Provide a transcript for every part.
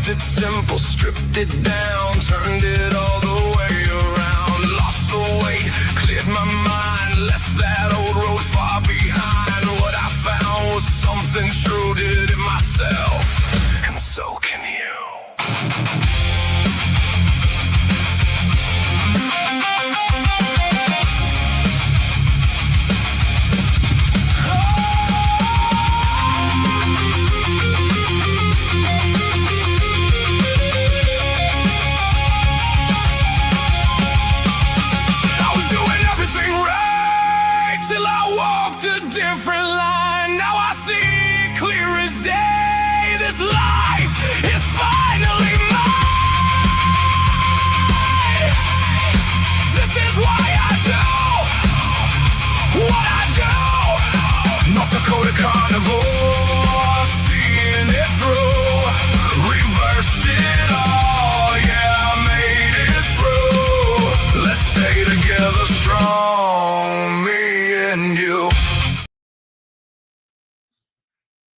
kept it simple, stripped it down, turned it all the way around. Lost the weight, cleared my mind, left that old road far behind. What I found was something true, did it myself, and so can you.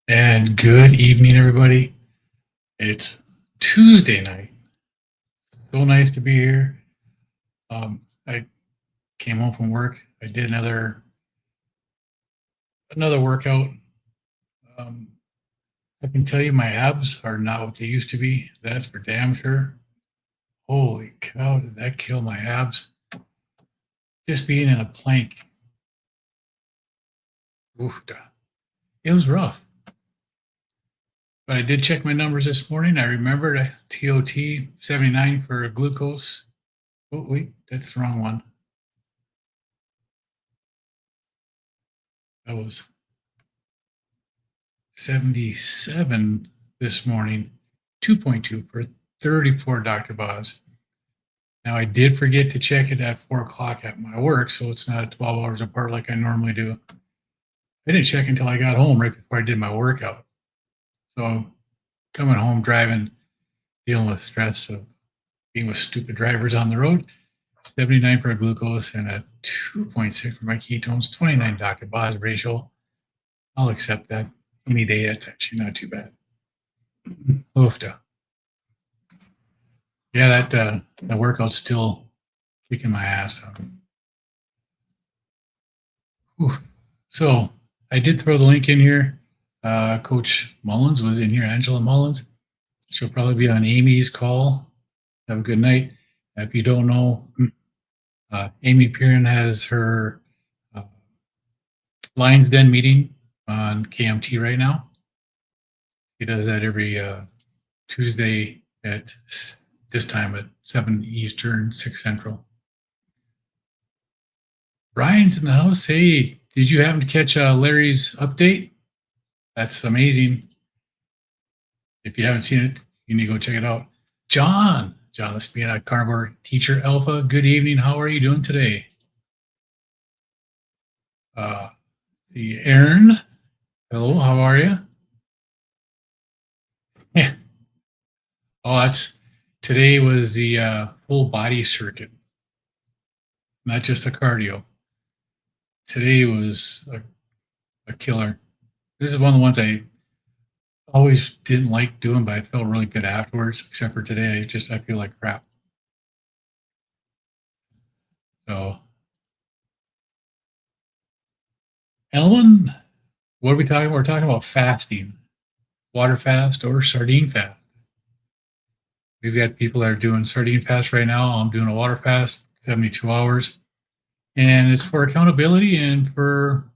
And good evening, everybody. It's Tuesday night. So nice to be here. I came home from work. I did another workout. I can tell you my abs are not what they used to be. That's for damn sure. Holy cow, did that kill my abs? Just being in a plank. Oof. It was rough. But I did check my numbers this morning. I remembered a TOT 79 for glucose. Oh, wait, that's the wrong one. That was 77 this morning, 2.2 for 34 Dr. Boz. Now, I did forget to check it at 4 o'clock at my work, so it's not 12 hours apart like I normally do. I didn't check until I got home right before I did my workout. So coming home, driving, dealing with stress of being with stupid drivers on the road, 79 for glucose and a 2.6 for my ketones, 29 Dr. Boz ratio. I'll accept that any day. That's actually not too bad. Oofta. Yeah, that workout's still kicking my ass. So I did throw the link in here. Coach Mullins was in here, Angela Mullins. She'll probably be on Amy's call. Have a good night. If you don't know, Amy Piran has her Lions Den meeting on KMT right now. She does that every Tuesday at this time at 7 Eastern, 6 Central. Brian's in the house. Hey, did you happen to catch Larry's update? That's amazing. If you haven't seen it, you need to go check it out. John, let's be a carnivore teacher alpha. Good evening. How are you doing today? The Aaron. Hello, how are you? Yeah. Oh, today was the full body circuit, not just a cardio. Today was a killer. This is one of the ones I always didn't like doing, but I felt really good afterwards, except for today. I feel like crap. So, Ellen, what are we talking about? We're talking about fasting, water fast or sardine fast. We've got people that are doing sardine fast right now. I'm doing a water fast, 72 hours. And it's for accountability and for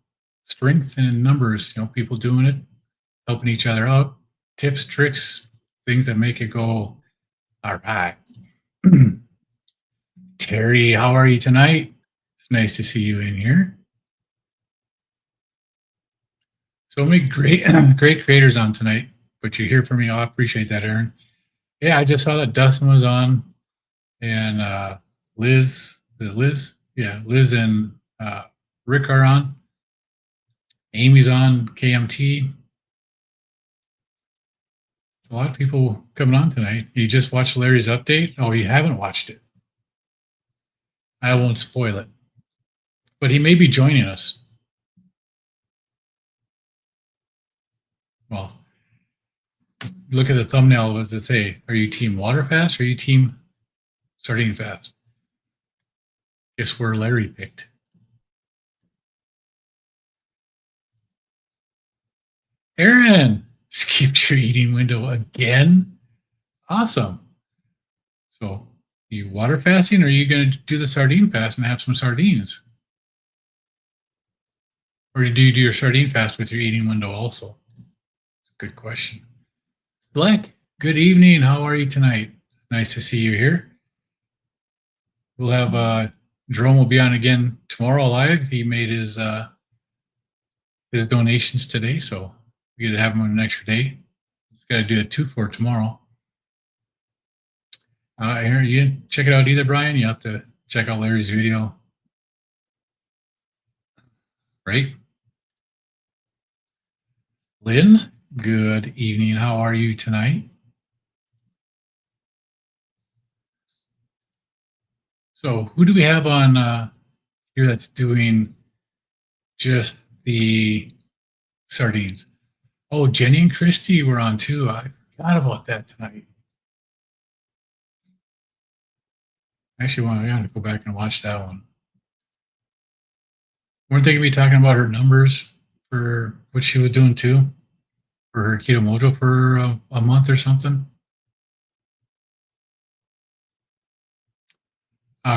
strength and numbers, people doing it, helping each other out, tips, tricks, things that make it go, all right. Terry, how are you tonight? It's nice to see you in here. So many great creators on tonight, but you hear from me. I appreciate that, Aaron. Yeah, I just saw that Dustin was on, and Liz? Yeah, Liz and Rick are on. Amy's on KMT. A lot of people coming on tonight. You just watched Larry's update? Oh, you haven't watched it. I won't spoil it. But he may be joining us. Well, look at the thumbnail. What does it say? Are you team water fast or are you team sardine fast? Guess where Larry picked. Aaron, skipped your eating window again. Awesome. So, you water fasting, or are you going to do the sardine fast and have some sardines? Or do you do your sardine fast with your eating window also? It's a good question. Black, good evening. How are you tonight? Nice to see you here. We'll have Jerome will be on again tomorrow live. He made his donations today, so we get to have him on an extra day. He's got to do a 2 for tomorrow. Aaron, you didn't check it out either, Brian? You have to check out Larry's video. Right? Lynn, good evening. How are you tonight? So who do we have on here that's doing just the sardines? Oh, Jenny and Christy were on too. I forgot about that tonight. Actually, I got to go back and watch that one. Weren't they going to be talking about her numbers for what she was doing too? For her keto mojo for a month or something?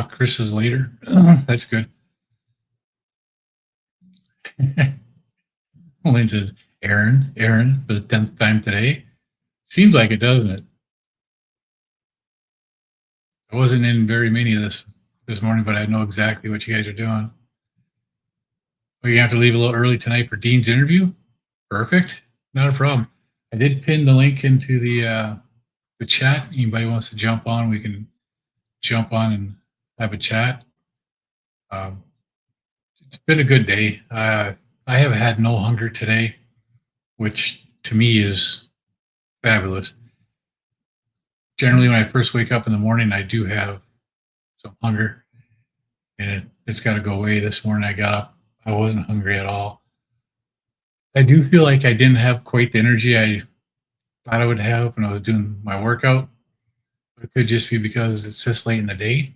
Chris is later. That's good. Lynn says, Aaron, for the 10th time today. Seems like it, doesn't it? I wasn't in very many of this morning, but I know exactly what you guys are doing. Oh, you have to leave a little early tonight for Dean's interview? Perfect. Not a problem. I did pin the link into the chat. Anybody wants to jump on, we can jump on and have a chat. It's been a good day. I have had no hunger today, which to me is fabulous. Generally, when I first wake up in the morning, I do have some hunger, and it's got to go away. This morning, I got up. I wasn't hungry at all. I do feel like I didn't have quite the energy I thought I would have when I was doing my workout. But it could just be because it's this late in the day.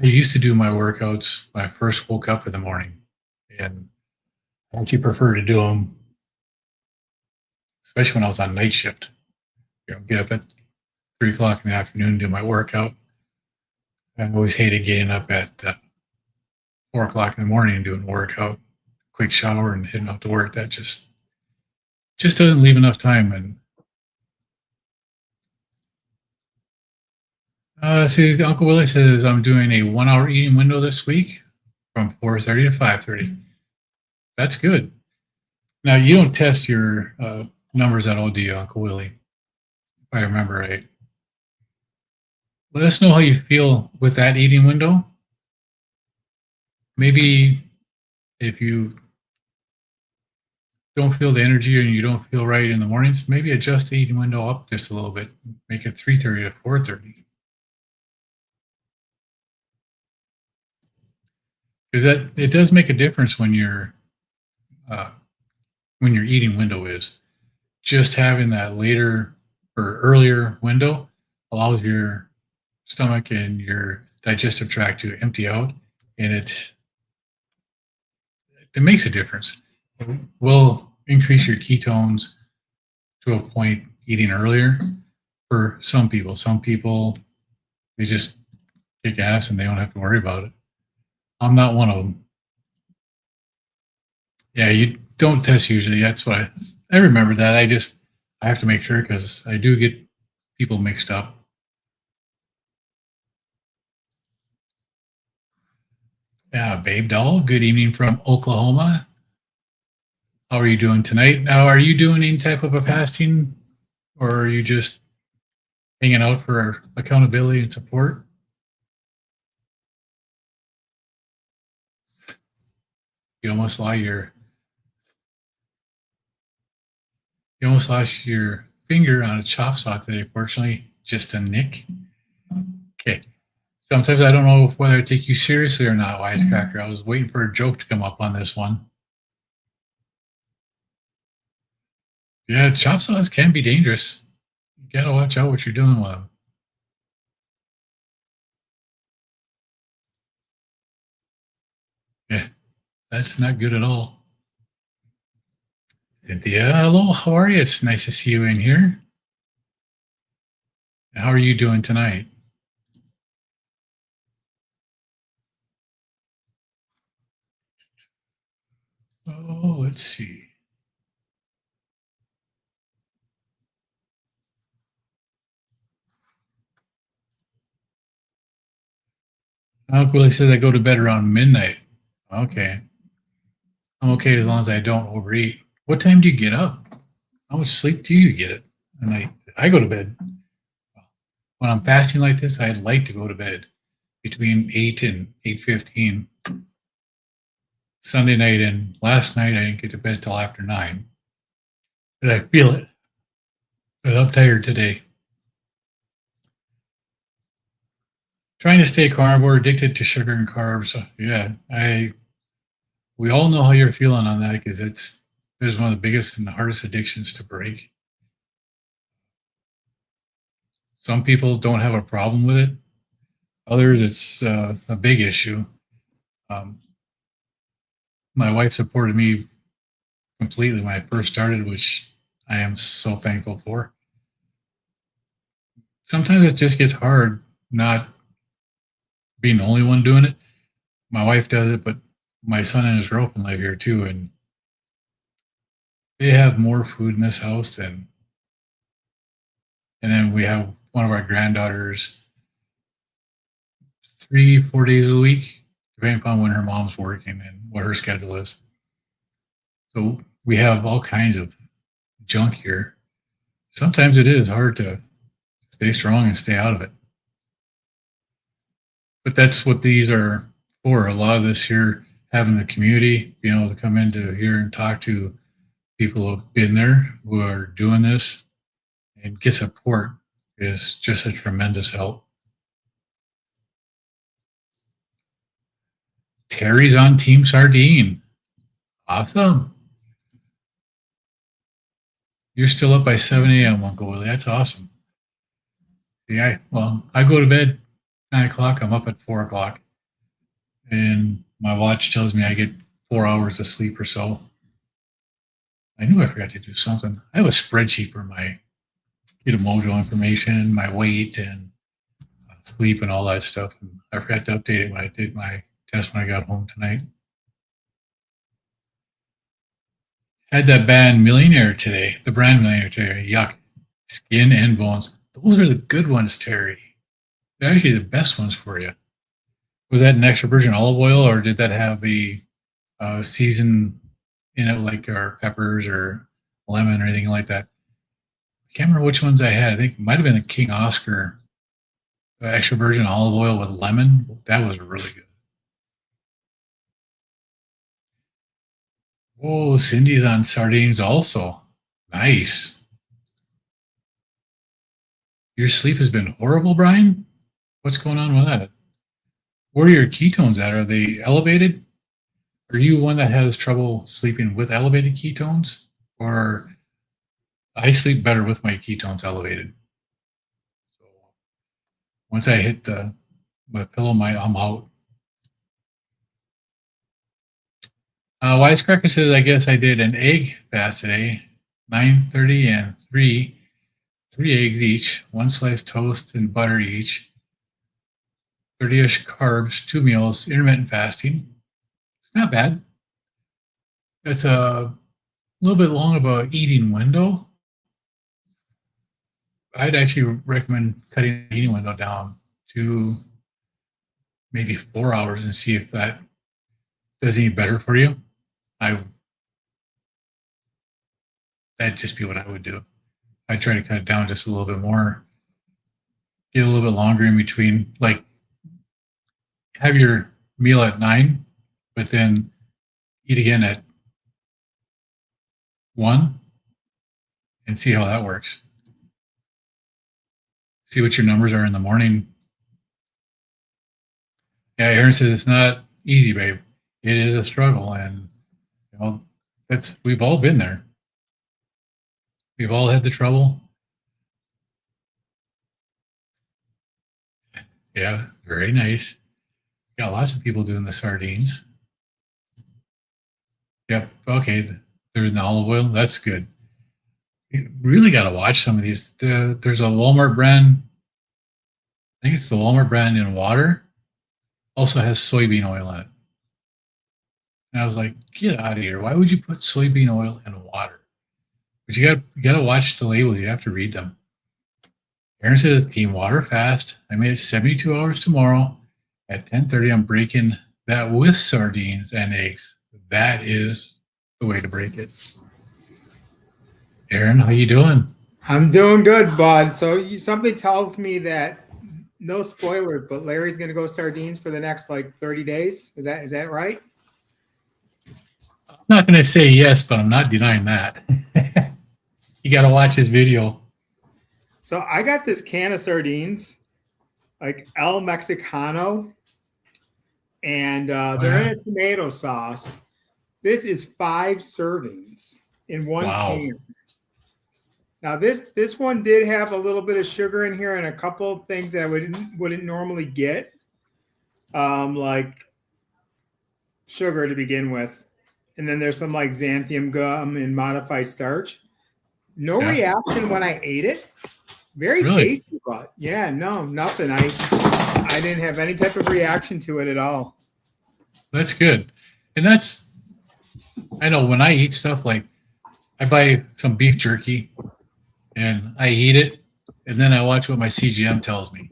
I used to do my workouts when I first woke up in the morning, and I actually prefer to do them, especially when I was on night shift. Get up at 3 o'clock in the afternoon and do my workout. I always hated getting up at 4 o'clock in the morning and doing workout, quick shower and heading out to work. That just doesn't leave enough time. And see, Uncle Willie says I'm doing a 1 hour eating window this week from 4:30 to 5:30. That's good. Now you don't test your numbers at all, do you, Uncle Willie? If I remember right. Let us know how you feel with that eating window. Maybe if you don't feel the energy and you don't feel right in the mornings, maybe adjust the eating window up just a little bit. Make it 3:30 to 4:30. Because it does make a difference when your eating window is. Just having that later or earlier window allows your stomach and your digestive tract to empty out, and it makes a difference. It will increase your ketones to a point eating earlier for some people. Some people, they just kick ass and they don't have to worry about it. I'm not one of them. Yeah, you don't test usually. That's what I remember that. I have to make sure because I do get people mixed up. Yeah, Babe Doll, good evening from Oklahoma. How are you doing tonight? Now, are you doing any type of a fasting, or are you just hanging out for accountability and support? You almost lost your finger on a chop saw today. Fortunately, just a nick. Okay. Sometimes I don't know whether I take you seriously or not, Wisecracker. I was waiting for a joke to come up on this one. Yeah, chop saws can be dangerous. You gotta watch out what you're doing with them. Yeah, that's not good at all. Cynthia, hello, how are you? It's nice to see you in here. How are you doing tonight? Oh, let's see. Uncle Willie says I go to bed around midnight. Okay. I'm okay as long as I don't overeat. What time do you get up? How much sleep do you get at night? I go to bed. When I'm fasting like this, I like to go to bed between 8 and 8:15. Sunday night and last night I didn't get to bed till after 9. But I feel it. But I'm tired today. Trying to stay carnivore, addicted to sugar and carbs. Yeah, we all know how you're feeling on that because it's one of the biggest and the hardest addictions to break. Some people don't have a problem with it. Others, it's a big issue. Um, my wife supported me completely when I first started, which I am so thankful for. Sometimes it just gets hard not being the only one doing it. My wife does it, but my son and his girlfriend live here too, and they have more food in this house than. And then we have one of our granddaughters 3, 4 days a week, depending upon when her mom's working and what her schedule is. So we have all kinds of junk here. Sometimes it is hard to stay strong and stay out of it. But that's what these are for. A lot of this here, having the community, being able to come into here and talk to people who have been there, who are doing this, and get support is just a tremendous help. Terry's on Team Sardine. Awesome. You're still up by 7 a.m., Uncle Willie. That's awesome. Yeah, well, I go to bed 9 o'clock. I'm up at 4 o'clock. And my watch tells me I get 4 hours of sleep or so. I knew I forgot to do something. I have a spreadsheet for my get a mojo information, my weight, and sleep, and all that stuff. And I forgot to update it when I did my test when I got home tonight. Had that band Millionaire today, the brand Millionaire today. Yuck. Skin and bones. Those are the good ones, Terry. They're actually the best ones for you. Was that an extra virgin olive oil, or did that have a season in it, like our peppers or lemon or anything like that? I can't remember which ones I had. I think it might have been a King Oscar extra virgin olive oil with lemon. That was really good. Oh, Cindy's on sardines also. Nice. Your sleep has been horrible, Brian? What's going on with that? Where are your ketones at? Are they elevated? Are you one that has trouble sleeping with elevated ketones? Or I sleep better with my ketones elevated. So once I hit my pillow, I'm out. Wisecracker says, I guess I did an egg fast today, 9:30 and three eggs each, one sliced toast and butter each, 30-ish carbs, 2 meals, intermittent fasting. It's not bad. It's a little bit long of a eating window. I'd actually recommend cutting the eating window down to maybe 4 hours and see if that does any better for you. I That'd just be what I would do. I'd try to cut it down just a little bit more, get a little bit longer in between. Like have your meal at 9, but then eat again at 1 and see how that works. See what your numbers are in the morning. Yeah, Aaron says it's not easy, babe. It is a struggle, and you know we've all been there. We've all had the trouble. Yeah, very nice. Got lots of people doing the sardines. Yep. Okay. They're in the olive oil. That's good. You really got to watch some of these. There's a Walmart brand. I think it's the Walmart brand in water. Also has soybean oil in it. And I was like, get out of here. Why would you put soybean oil in water? But you gotta watch the label. You have to read them. Aaron says team water fast. I made it 72 hours tomorrow. At 10:30, I'm breaking that with sardines and eggs. That is the way to break it. Aaron, how you doing? I'm doing good, bud. So something tells me that no spoilers, but Larry's going to go sardines for the next like 30 days. Is that right? I'm not going to say yes, but I'm not denying that. You got to watch his video. So I got this can of sardines, like El Mexicano, and they're in a tomato sauce. This is 5 servings in one can. Now this one did have a little bit of sugar in here and a couple of things that I wouldn't normally get, like sugar to begin with, and then there's some like xanthium gum and modified starch. No reaction when I ate it. Very tasty, but yeah, no, nothing. I didn't have any type of reaction to it at all. That's good, and I know when I eat stuff like I buy some beef jerky. And I eat it, and then I watch what my CGM tells me.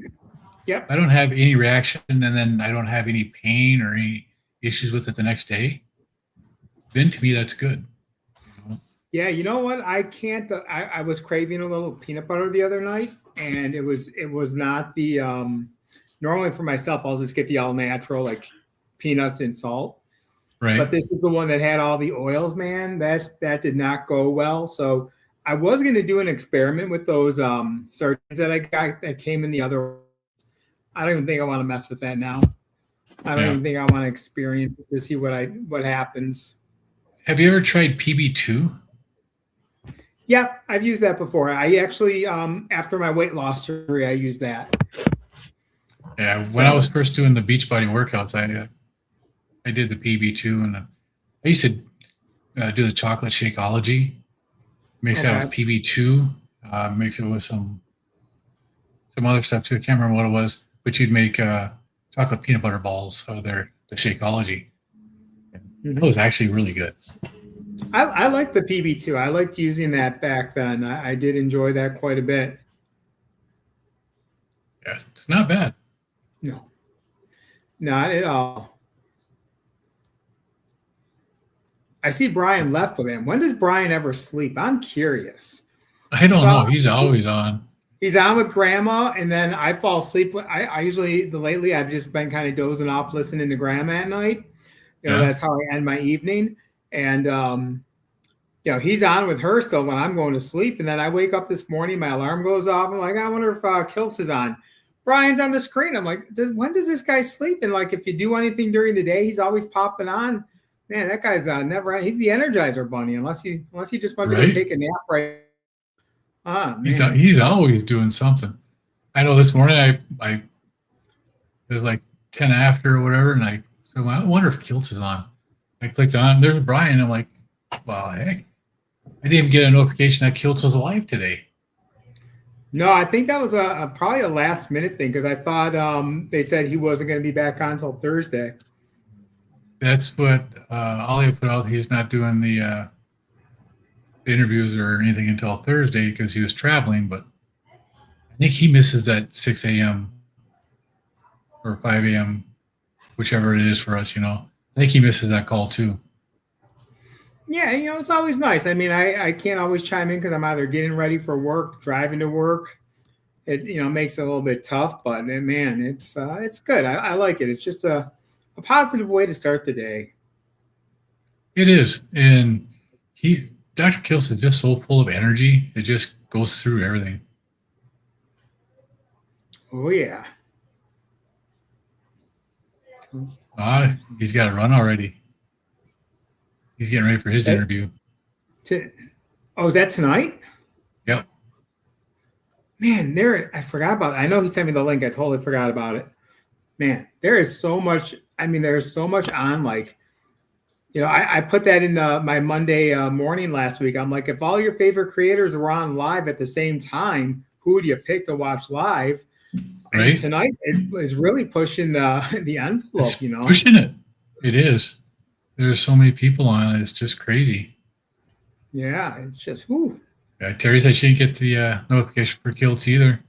Yep. I don't have any reaction, and then I don't have any pain or any issues with it the next day. Then to me, that's good. Yeah, you know what? I can't. I was craving a little peanut butter the other night, and it was not the. Normally for myself, I'll just get the all natural like peanuts and salt. Right. But this is the one that had all the oils, man. That did not go well. So I was going to do an experiment with those sardines that I got that came in the other. I don't even think I want to mess with that now. I don't even think I want to experience it to see what happens. Have you ever tried PB2? Yeah, I've used that before. I actually, after my weight loss surgery, I used that. Yeah, when I was first doing the Beachbody workouts, I did the PB2, and I used to do the chocolate Shakeology. Mix that with PB2. Mix it with some other stuff too. I can't remember what it was, but you'd make chocolate peanut butter balls out of the Shakeology. It was actually really good. I like the PB2. I liked using that back then. I did enjoy that quite a bit. Yeah, it's not bad. No, not at all. I see Brian left, but man, when does Brian ever sleep? I'm curious. I don't know. He's always on. He's on with grandma, and then I fall asleep. I usually, lately, I've just been kind of dozing off listening to grandma at night. That's how I end my evening. And, he's on with her still when I'm going to sleep. And then I wake up this morning, my alarm goes off. I'm like, I wonder if Kiltz is on. Brian's on the screen. I'm like, when does this guy sleep? And like, if you do anything during the day, he's always popping on. Man, that guy's never. He's the Energizer Bunny, unless he just wants to go take a nap right. He's always doing something. I know this morning I it was like 10 after or whatever, and I wonder if Kiltz is on. I clicked on. There's Brian. I'm like, wow, heck! I didn't even get a notification that Kiltz was alive today. No, I think that was probably a last minute thing because I thought they said he wasn't going to be back on until Thursday. That's what Ollie put out. He's not doing the interviews or anything until Thursday because he was traveling. But I think he misses that 6 a.m. or 5 a.m., whichever it is for us. I think he misses that call too. Yeah, it's always nice. I mean, I can't always chime in because I'm either getting ready for work, driving to work. It makes it a little bit tough, but man, it's good. I like it. It's just a positive way to start the day. It is, and Dr. Kiltz is just so full of energy. It just goes through everything. Oh yeah. He's got to run already. He's getting ready for his interview. Is that tonight? Yep. Man, I forgot about it. I know he sent me the link. I totally forgot about it. Man, there is so much. I mean, there's so much on. Like, I put that in my Monday morning last week. I'm like, if all your favorite creators were on live at the same time, who would you pick to watch live? Right. And tonight is really pushing the envelope. It's pushing it. It is. There's so many people on it. It's just crazy. Yeah, it's just whoo. Yeah, Terry said she didn't get the notification for Kilts either.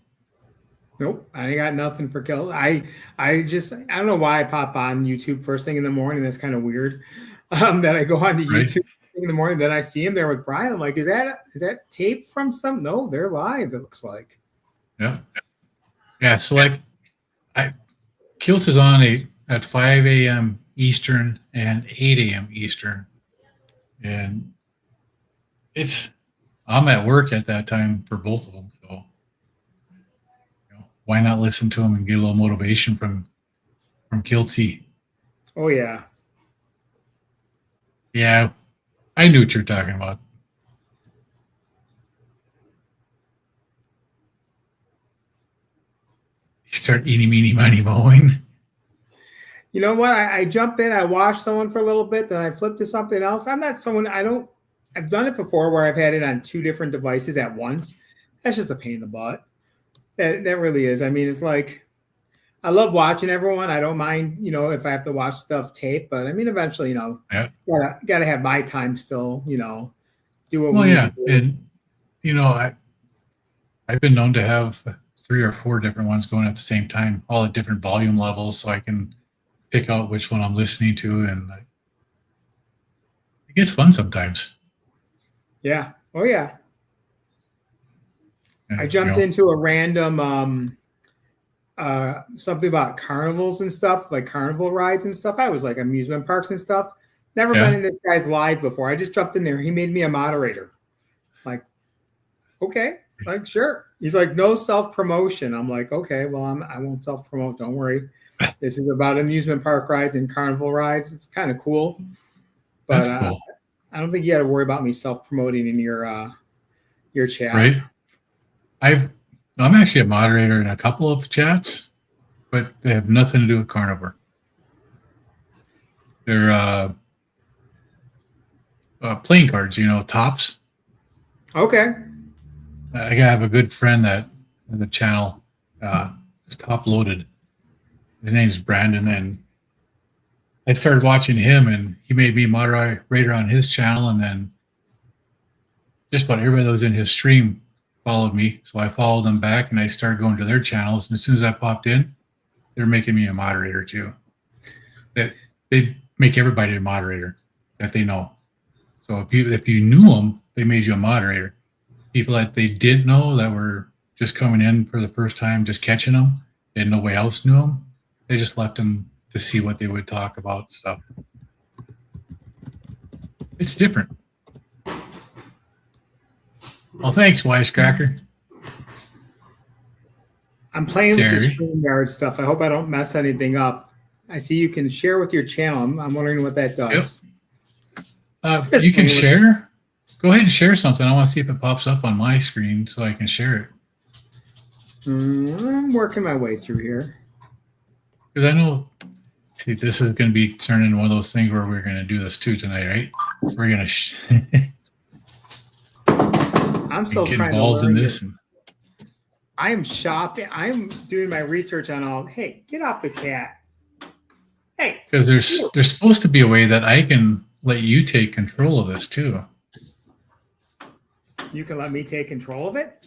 Nope, I got nothing for Kill. I don't know why I pop on YouTube first thing in the morning. That's kind of weird. That I go on to YouTube in the morning, then I see him there with Brian. I'm like, is that tape from some? No, they're live. It looks like. Yeah. Yeah. So like, Kilts is on at 5 a.m. Eastern and 8 a.m. Eastern, and I'm at work at that time for both of them. So why not listen to them and get a little motivation from Kiltsy? Oh yeah. Yeah, I knew what you're talking about. You start eating, meeny, miny, mowing. You know what? I jump in, I watch someone for a little bit, then I flip to something else. I'm not someone, I've done it before where I've had it on 2 different devices at once. That's just a pain in the butt. That really is. I mean, it's like, I love watching everyone. I don't mind, if I have to watch stuff tape, but I mean, eventually, Yeah. gotta have my time still, do what Well, we yeah, need to do. and I've been known to have 3 or 4 different ones going at the same time, all at different volume levels, so I can pick out which one I'm listening to, and it gets fun sometimes. Yeah. Oh yeah. And, I jumped into a random something about carnivals and stuff, like carnival rides and stuff. I was like amusement parks and stuff. Never been in this guy's live before. I just jumped in there. He made me a moderator. Like, okay, like sure. He's like, no self-promotion. I'm like, okay, well, I won't self-promote. Don't worry. This is about amusement park rides and carnival rides. It's kind of cool. But that's cool. I don't think you got to worry about me self-promoting in your chat. Right. I'm actually a moderator in a couple of chats, but they have nothing to do with carnivore. They're playing cards, tops. Okay. I have a good friend that the channel is top loaded. His name's Brandon, and I started watching him, and he made me moderator on his channel, and then just about everybody that was in his stream followed me, so I followed them back, and I started going to their channels. And as soon as I popped in, they're making me a moderator too. They make everybody a moderator that they know. So if you knew them, they made you a moderator. People that they didn't know that were just coming in for the first time, just catching them, and nobody else knew them, they just left them to see what they would talk about stuff. It's different. Well, thanks, Wisecracker. I'm playing with Terry. the StreamYard stuff. I hope I don't mess anything up. I see you can share with your channel. I'm wondering what that does. Yep. You can share. Go ahead and share something. I want to see if it pops up on my screen so I can share it. I'm working my way through here. Because I know, see, this is going to be turning into one of those things where we're going to do this too tonight, right? We're going to I'm still get trying to involved learn in this. I am shopping. I'm doing my research on all. Hey, get off the cat. Hey. Because there's supposed to be a way that I can let you take control of this too. You can let me take control of it?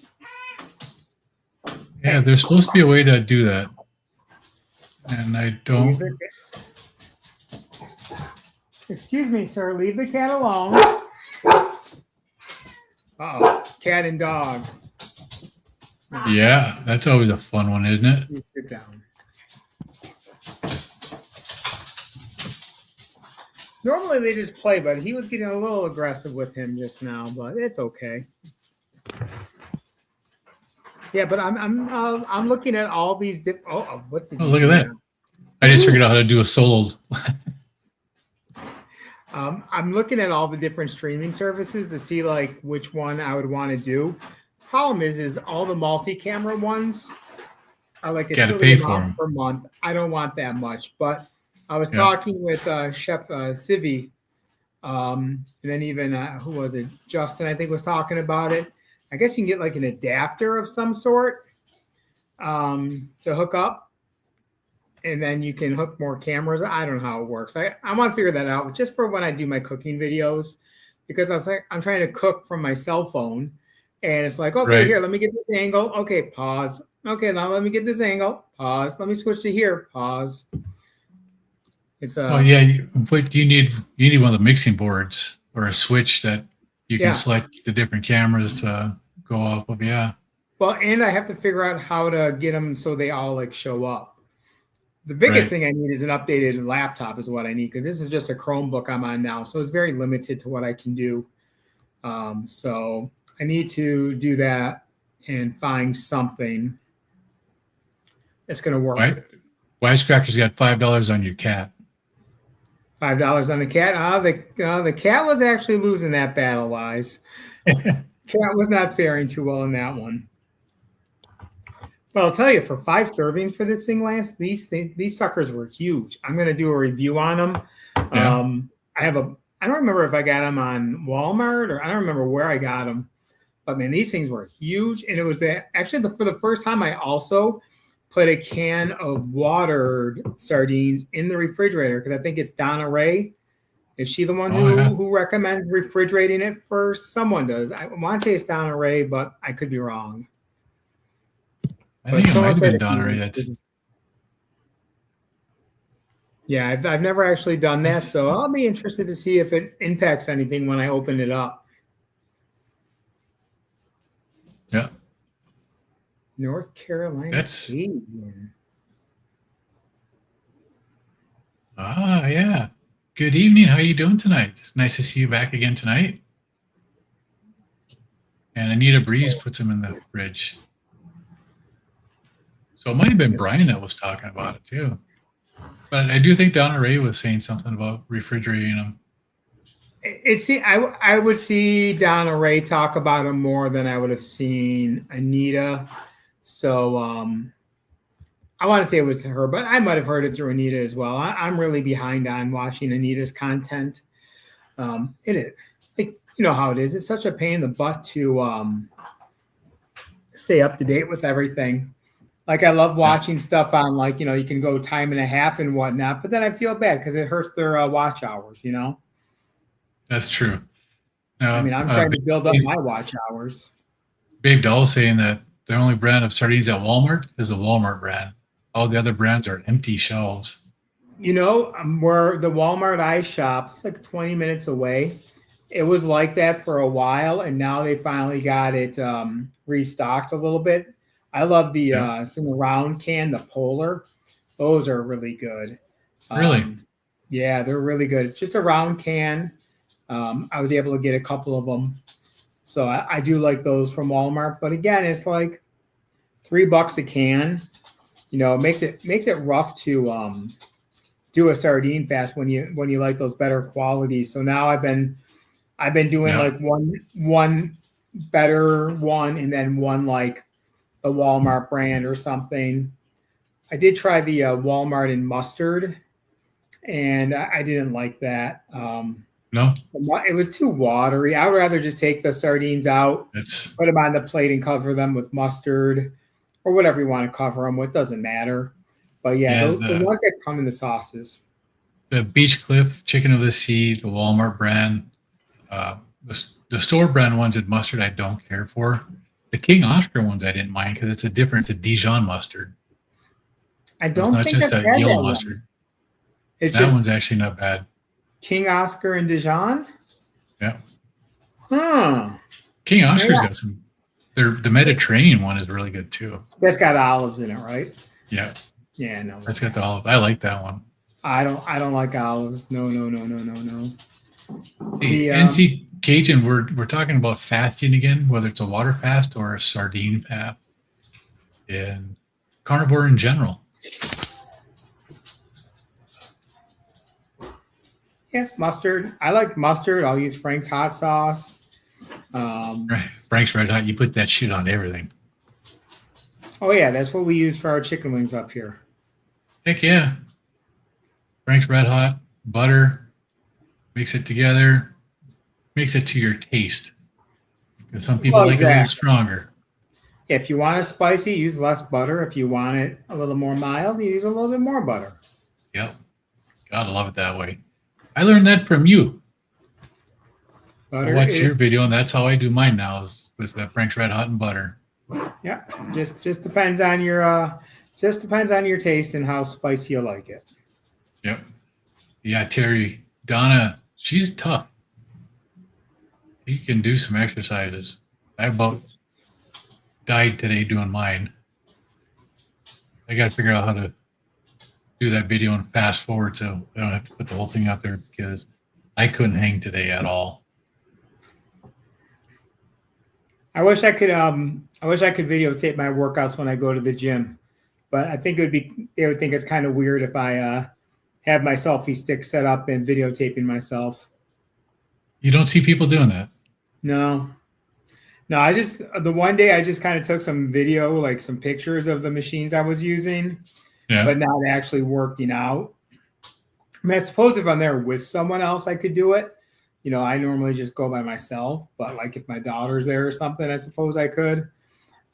Yeah, there's supposed to be a way to do that. And I don't. Excuse me, sir. Leave the cat alone. Uh-oh. Cat and dog. Yeah, that's always a fun one, isn't it? You sit down. Normally they just play, but he was getting a little aggressive with him just now, but it's okay. Yeah, but I'm looking at all these different. Oh, what's it? Oh, look at that! I just figured out how to do a solo. I'm looking at all the different streaming services to see like which one I would want to do. problem is all the multi-camera ones are like a Gotta silly pay for amount them. per month. I don't want that much. But I was Yeah. talking with Chef Civi, and then even who was it? Justin, I think, was talking about it. I guess you can get like an adapter of some sort to hook up, and then you can hook more cameras. I don't know how it works. I want to figure that out just for when I do my cooking videos, because I was like, I'm trying to cook from my cell phone, and it's like, okay, Right. here, let me get this angle. Okay, pause. Okay, now let me get this angle. Pause. Let me switch to here. Pause. It's Oh yeah, but you need one of the mixing boards or a switch that you can Yeah. select the different cameras to go off of. Yeah. Well, and I have to figure out how to get them so they all like show up. The biggest Right. thing I need is an updated laptop is what I need, because this is just a Chromebook I'm on now. So it's very limited to what I can do. So I need to do that and find something that's going to work. Wisecracker's got $5 on your cat. $5 on the cat. The cat was actually losing that battle, Wise. Cat was not faring too well in that one. Well, I'll tell you, for 5 servings for this thing, Lance, these suckers were huge. I'm going to do a review on them. Yeah. I don't remember if I got them on Walmart or I don't remember where I got them, but man, these things were huge. And it was actually for the first time I also put a can of watered sardines in the refrigerator, because I think it's Donna Ray. Is she the one who recommends refrigerating it first? Someone does. I want to say it's Donna Ray, but I could be wrong. I think it might have been Donna Ray. Yeah, I've never actually done that, so I'll be interested to see if it impacts anything when I open it up. Yeah. North Carolina. That's Canadian. Yeah. Good evening. How are you doing tonight? It's nice to see you back again tonight. And Anita Breeze puts them in the fridge. So it might have been Brian that was talking about it too. But I do think Donna Ray was saying something about refrigerating them. I would see Donna Ray talk about them more than I would have seen Anita. So I want to say it was her, but I might have heard it through Anita as well. I'm really behind on watching Anita's content. Like, you know how it is. It's such a pain in the butt to stay up to date with everything. Like, I love watching stuff on, like, you know, you can go time and a half and whatnot, but then I feel bad because it hurts their watch hours, you know? That's true. Now, I mean, I'm trying to build up my watch hours. Babe Doll saying that the only brand of sardines at Walmart is the Walmart brand. All the other brands are empty shelves. You know, where the Walmart I shop, it's like 20 minutes away. It was like that for a while, and now they finally got it restocked a little bit. I love the it's in the round can, the Polar. Those are really good. Really? Yeah, they're really good. It's just a round can. I was able to get a couple of them. So I do like those from Walmart. But again, it's like $3 a can. You know, it makes it rough to do a sardine fast when you like those better qualities. So now I've been doing like one better one and then one like the Walmart brand or something. I did try the Walmart in mustard, and I didn't like that. No, it was too watery. I would rather just take the sardines out, put them on the plate, and cover them with mustard or whatever you want to cover them with. Doesn't matter. But yeah, the ones that come in the sauces. The Beach Cliff Chicken of the Sea, the Walmart brand, the store brand ones in mustard I don't care for. The King Oscar ones I didn't mind because it's a Dijon mustard. I don't think it's not just a yellow mustard. That one's actually not bad. King Oscar and Dijon? Yeah. Huh. King Oscar's got some. The Mediterranean one is really good too. That's got olives in it, right? Yeah. Yeah, no. That's got the olive. I like that one. I don't like olives. No. The NC Cajun, we're talking about fasting again, whether it's a water fast or a sardine fast, and carnivore in general. Yeah, mustard. I like mustard. I'll use Frank's hot sauce. Right. Frank's Red Hot, you put that shit on everything. Oh yeah, that's what we use for our chicken wings up here. Heck yeah. Frank's Red Hot, butter, mix it together, mix it to your taste. Because some people Well, like it a little exactly. stronger. If you want it spicy, use less butter. If you want it a little more mild, you use a little bit more butter. Yep. Gotta love it that way. I learned that from you. I Butter watched is your video, and that's how I do mine now, is with Frank's Red Hot and butter. yeah. Just depends on your taste and how spicy you like it. Yep. Yeah, Terry, Donna, she's tough. She can do some exercises. I about died today doing mine. I got to figure out how to do that video and fast forward so I don't have to put the whole thing out there because I couldn't hang today at all. I wish I could videotape my workouts when I go to the gym, but I think they would think it's kind of weird if I have my selfie stick set up and videotaping myself. You don't see people doing that. No, the one day I just kind of took some video, like some pictures of the machines I was using, Yeah. but not actually working out. I mean, I suppose if I'm there with someone else, I could do it. I normally just go by myself, but like if my daughter's there or something, I suppose I could.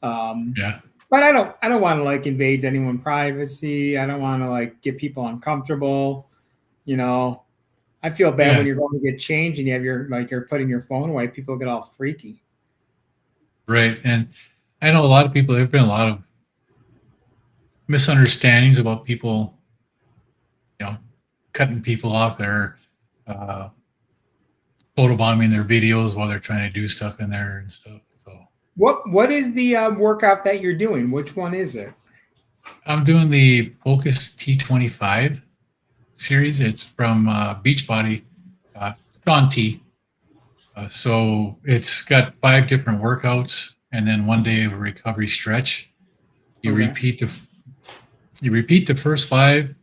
Yeah. But I don't want to like invade anyone's privacy. I don't want to like get people uncomfortable. I feel bad when you're going to get changed and you have you're putting your phone away. People get all freaky. Right. And I know a lot of people, there've been a lot of misunderstandings about people, cutting people off or photobombing their videos while they're trying to do stuff in there and stuff. So what is the workout that you're doing? Which one is it? I'm doing the Focus T25 series. It's from Beachbody, Sean T. So it's got 5 different workouts and then 1 day of a recovery stretch. You repeat the first 5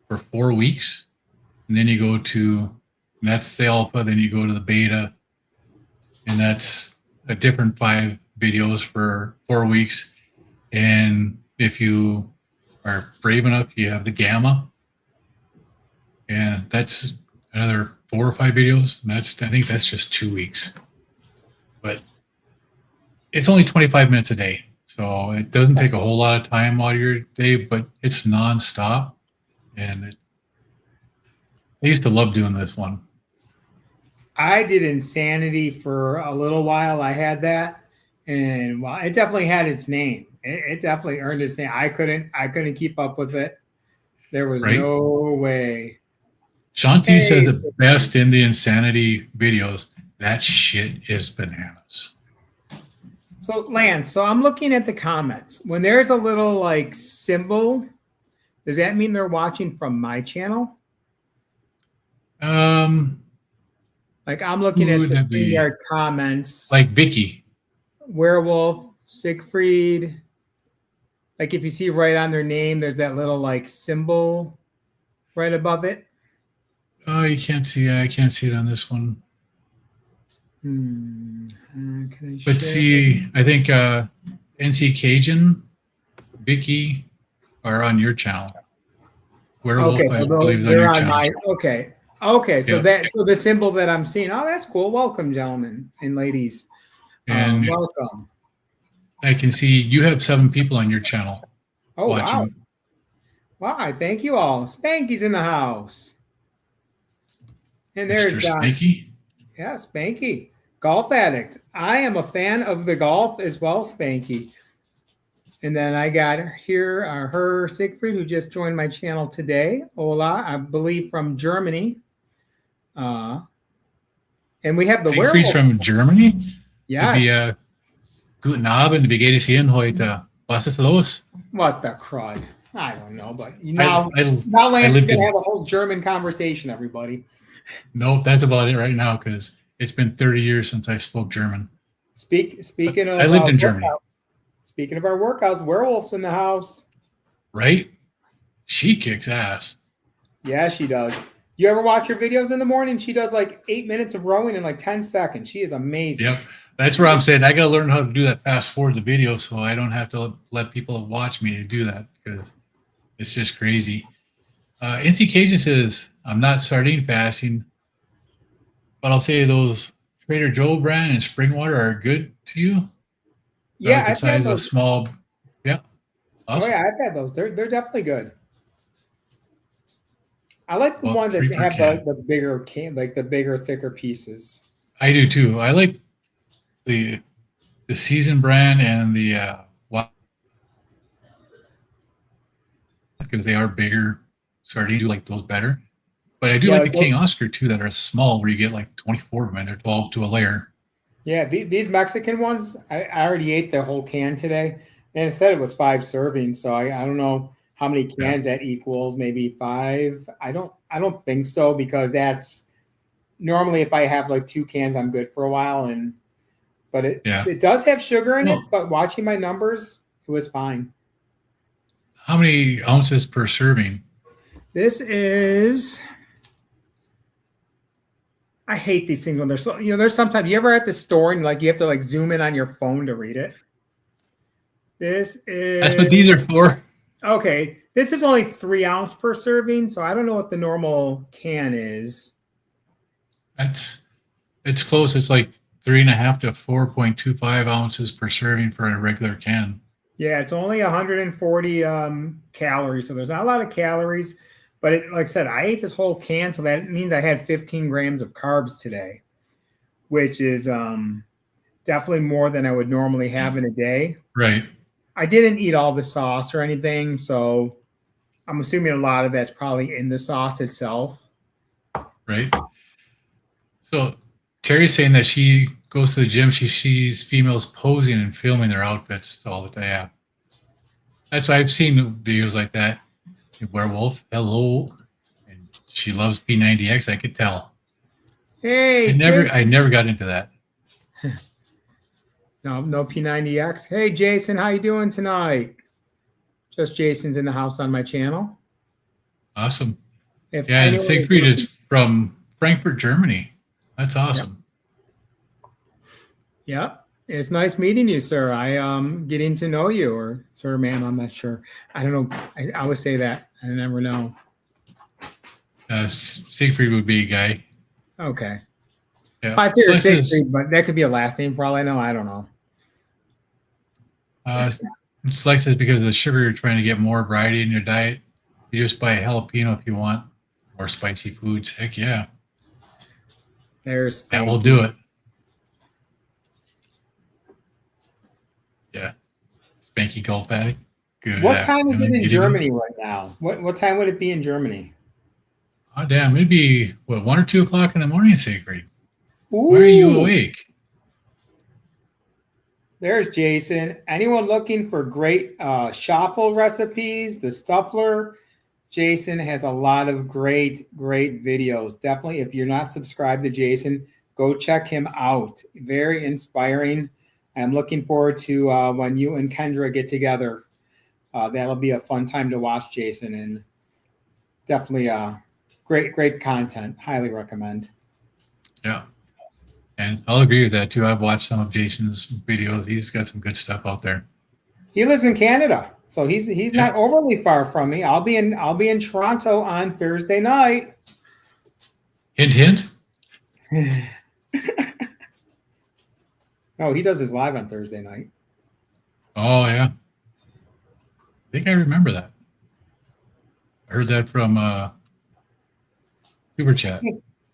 for 4 weeks, and then you go to that's the alpha. Then you go to the beta, and that's a different 5 videos for 4 weeks. And if you are brave enough, you have the gamma, and that's another 4 or 5 videos. And I think that's just 2 weeks, but it's only 25 minutes a day, so it doesn't take a whole lot of time out of your day, but it's nonstop. And I used to love doing this one. I did Insanity for a little while. I had that, and it definitely had its name. It definitely earned its name. I couldn't keep up with it. There was no way. Shanti says the best in the Insanity videos. That shit is bananas. So Lance, I'm looking at the comments. When there's a little like symbol, does that mean they're watching from my channel? Like I'm looking at the StreamYard comments. Like Vicky. Werewolf, Siegfried. Like if you see right on their name, there's that little like symbol right above it. Oh, you can't see. I can't see it on this one. But see, I think NC Cajun, Vicky are on your channel. Werewolf, okay, so I believe they're on channel. my. Okay, so so the symbol that I'm seeing. Oh, that's cool. Welcome, gentlemen and ladies. And welcome. I can see you have 7 people on your channel. Oh watching. Wow! Wow! Thank you all. Spanky's in the house. And there's Mr. Spanky. Yeah, Spanky, golf addict. I am a fan of the golf as well, Spanky. And then I got here her Siegfried, who just joined my channel today. Hola, I believe from Germany. And we have the Siegfried's from Germany. Yes. Guten Abend, wie geht es Ihnen heute? Was ist los? What the crud? I don't know, but now Lance is gonna have a whole German conversation, everybody. Nope, that's about it right now because it's been 30 years since I spoke German. Speaking of, I lived in Germany. Speaking of our workouts, Werewolf's in the house. Right? She kicks ass. Yeah, she does. You ever watch her videos in the morning? She does like 8 minutes of rowing in like 10 seconds. She is amazing. Yep. That's where I'm saying I got to learn how to do that fast forward the video so I don't have to let people watch me to do that because it's just crazy. NC Cajun says, I'm not sardine fasting, but I'll say those Trader Joe brand and spring water are good to you. They're Yeah, like the I've had size of a those. small, yeah, Oh awesome. yeah, I've had those. They're definitely good. I like the About ones that 3 per have can. the bigger can, like the bigger, thicker pieces. I do too. I like the season brand and the because they are bigger sardines. I do like those better. But I do Yeah, like the like King Oscar too that are small where you get like 24 of them and they're 12 to a layer. yeah, these Mexican ones, I already ate the whole can today, and it said it was 5 servings. So I don't know how many Yeah. cans that equals. Maybe 5. I don't think so because that's normally if I have like 2 cans, I'm good for a while. But Yeah. it does have sugar in it. Well, But watching my numbers, it was fine. how many ounces per serving? This is. I hate these things when they're so. There's sometimes you ever at the store and like you have to like zoom in on your phone to read it. This That's what is these are for. okay. This is only 3 ounce per serving, so I don't know what the normal can is. It's close. It's like 3.5 to 4.25 ounces per serving for a regular can. Yeah, it's only 140 calories, so there's not a lot of calories. But like I said, I ate this whole can, so that means I had 15 grams of carbs today, which is definitely more than I would normally have in a day. Right. I didn't eat all the sauce or anything, so I'm assuming a lot of that's probably in the sauce itself. Right. So Terry's saying that she goes to the gym, she sees females posing and filming their outfits all the time. Yeah. That's why I've seen videos like that. Werewolf, hello. And she loves P90X, I could tell. Hey, I never got into that. No P90X. Hey, Jason, how you doing tonight? Just Jason's in the house on my channel. Awesome. If Yeah, and anyone Siegfried is from Frankfurt, Germany. That's awesome. Yep. It's nice meeting you, sir. I getting to know you, or sir, ma'am. I'm not sure. I don't know. I always say that. I never know. Siegfried would be a guy. Okay. Yeah. I figured Siegfried, but that could be a last name for all I know. I don't know. Slice says because of the sugar, you're trying to get more variety in your diet. You just buy a jalapeno if you want more spicy foods. Heck yeah. There's Spanky. That will do it. Yeah. Spanky Golf Addict. Good. What time is it in Germany right now? What time would it be in Germany? Oh, damn. It'd be, 1 or 2 o'clock in the morning, Siegfried. Ooh. Why are you awake? There's Jason. Anyone looking for great shuffle recipes? The Stuffler. Jason has a lot of great videos. Definitely, if you're not subscribed to Jason, go check him out. Very inspiring. I'm looking forward to when you and Kendra get together. That'll be a fun time to watch, Jason, and definitely great content. Highly recommend. Yeah. And I'll agree with that too. I've watched some of Jason's videos. He's got some good stuff out there. He lives in Canada, so he's not overly far from me. I'll be in Toronto on Thursday night. Hint, hint. No, he does his live on Thursday night. Oh yeah. I think I remember that. I heard that from Tuber Chat.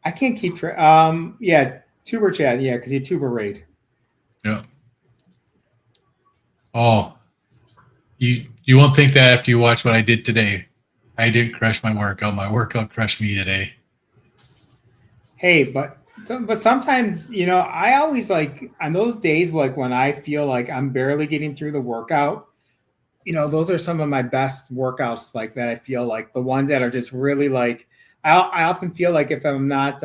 I can't keep track. Yeah, Tuber Chat. Yeah, because he Tuber Raid. Yeah. Oh, you won't think that after you watch what I did today. I didn't crush my workout. My workout crushed me today. Hey, but sometimes, I always like on those days, like when I feel like I'm barely getting through the workout, those are some of my best workouts like that. I feel like the ones that are just really like, I often feel like if I'm not,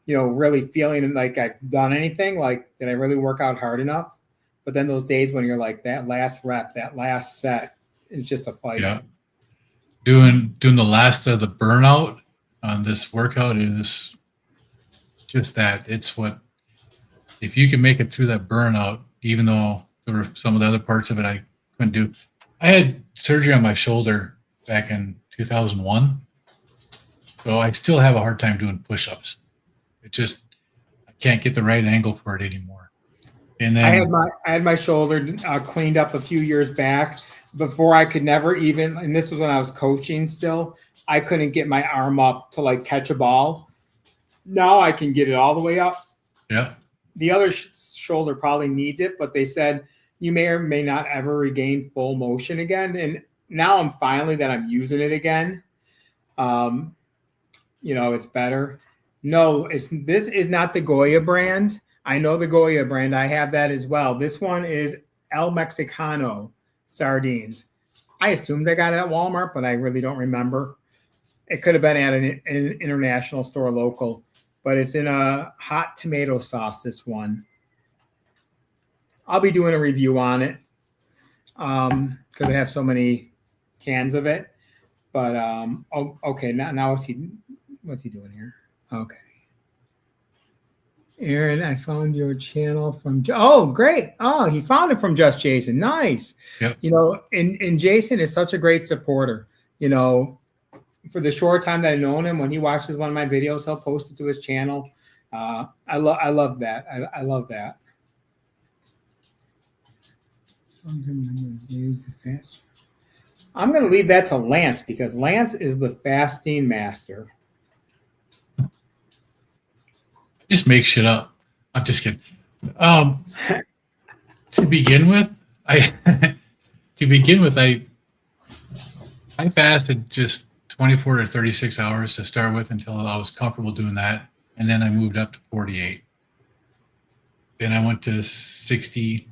really feeling like I've done anything, like did I really work out hard enough? But then those days when you're like that last rep, that last set is just a fight. Yeah. Doing the last of the burnout on this workout is just that. It's what if you can make it through that burnout, even though there were some of the other parts of it I couldn't do. I had surgery on my shoulder back in 2001, so I still have a hard time doing push-ups. It just I can't get the right angle for it anymore. And then I had my shoulder cleaned up a few years back. Before I could never even, and this was when I was coaching still, I couldn't get my arm up to like catch a ball. Now I can get it all the way up. yeah, The other shoulder probably needs it, but they said you may or may not ever regain full motion again. And now I'm finally that I'm using it again. It's better. No, this is not the Goya brand. I know the Goya brand. I have that as well. This one is El Mexicano sardines. I assumed I got it at Walmart, but I really don't remember. It could have been at an international store local, but it's in a hot tomato sauce, this one. I'll be doing a review on it because I have so many cans of it. But okay, now what's he doing here? Okay. Aaron, I found your channel from. Oh, great! Oh, he found it from Just Jason. Nice. Yep. And Jason is such a great supporter. For the short time that I've known him, when he watches one of my videos, he'll post it to his channel. I love that. I love that. I'm going to leave that to Lance because Lance is the fasting master. just make shit up. I'm just kidding. To begin with, I fasted just 24 to 36 hours to start with until I was comfortable doing that, and then I moved up to 48. Then I went to 60,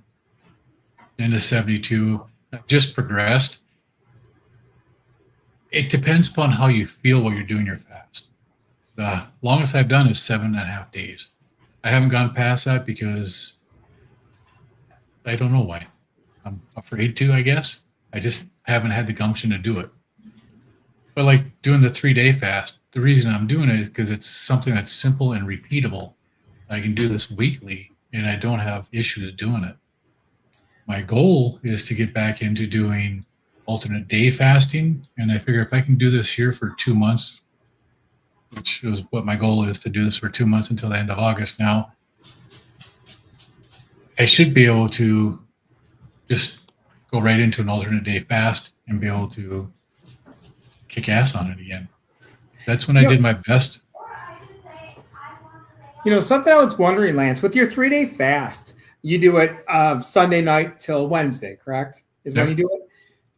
then to 72. I've just progressed. It depends upon how you feel while you're doing your fast. The longest I've done is 7.5 days. I haven't gone past that because I don't know why. I'm afraid to, I guess. I just haven't had the gumption to do it. But like doing the 3-day fast, the reason I'm doing it is because it's something that's simple and repeatable. I can do this weekly and I don't have issues doing it. My goal is to get back into doing alternate day fasting. And I figure if I can do this here for 2 months, which is what my goal is, to do this for 2 months until the end of August now, I should be able to just go right into an alternate day fast and be able to kick ass on it again. That's when I did my best. Something I was wondering, Lance, with your 3-day fast, you do it Sunday night till Wednesday, correct? Is when you do it.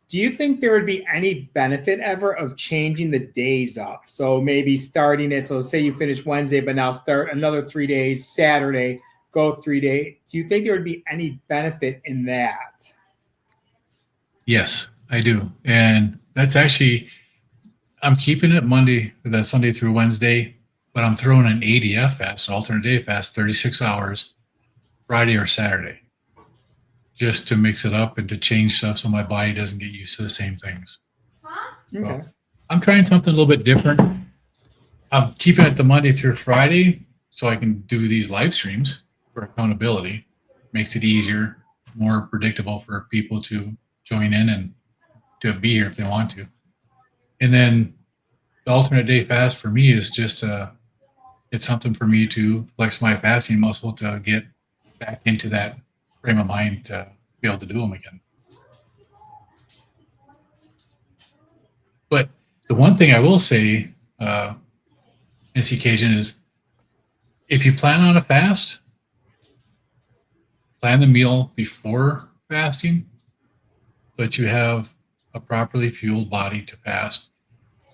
Do you think there would be any benefit ever of changing the days up? So maybe starting it, so say you finish Wednesday, but now start another 3 days, Saturday, go 3 days. Do you think there would be any benefit in that? Yes, I do. And that's actually, I'm keeping it the Sunday through Wednesday, but I'm throwing an ADF fast, an alternate day fast, 36 hours, Friday or Saturday, just to mix it up and to change stuff so my body doesn't get used to the same things. Okay. So I'm trying something a little bit different. I'm keeping it the Monday through Friday so I can do these live streams for accountability. Makes it easier, more predictable for people to join in and to be here if they want to. And then the alternate day fast for me is just it's something for me to flex my fasting muscle to get back into that frame of mind to be able to do them again. But the one thing I will say this occasion is if you plan on a fast, plan the meal before fasting so that you have a properly fueled body to fast.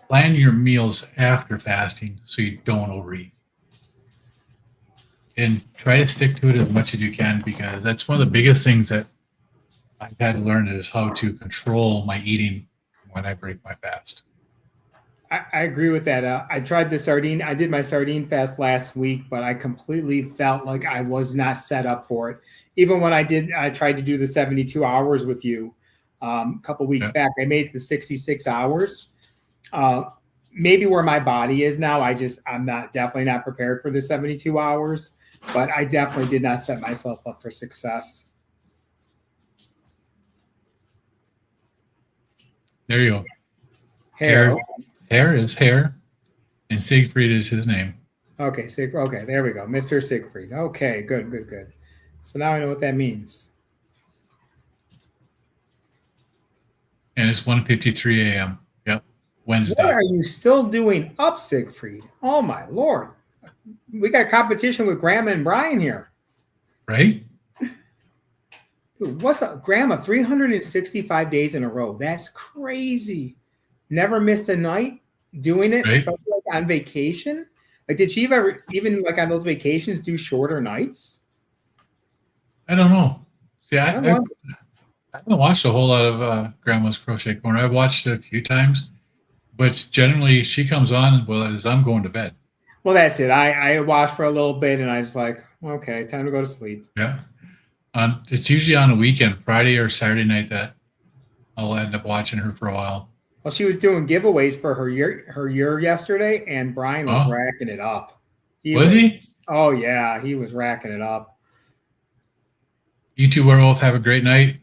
Plan your meals after fasting so you don't overeat. And try to stick to it as much as you can, because that's one of the biggest things that I've had to learn is how to control my eating when I break my fast. I agree with that. I tried the sardine. I did my sardine fast last week, but I completely felt like I was not set up for it. Even when I tried to do the 72 hours with you a couple weeks back. I made the 66 hours. maybe where my body is now. I'm definitely not prepared for the 72 hours, but I definitely did not set myself up for success. There you go. Hair. Hair is hair, and Siegfried is his name. Okay, okay, there we go. Mr. Siegfried. Okay, good. So now I know what that means. And it's 1:53 a.m. Yep, Wednesday. What are you still doing up, Siegfried? Oh my Lord. We got competition with Grandma and Brian here. Right? Dude, what's up, Grandma? 365 days in a row. That's crazy. Never missed a night doing it, Right? especially like on vacation. Like, did she ever, even like on those vacations, do shorter nights? I don't know. See, I don't haven't know. watched a whole lot of Grandma's Crochet Corner. I've watched it a few times, but generally she comes on as I'm going to bed. Well, that's it. I watched for a little bit and I was like, okay, time to go to sleep. Yeah. It's usually on a weekend, Friday or Saturday night, that I'll end up watching her for a while. Well, she was doing giveaways for her year yesterday, and Brian was racking it up. Was he? Oh yeah, he was racking it up. You two werewolf have a great night.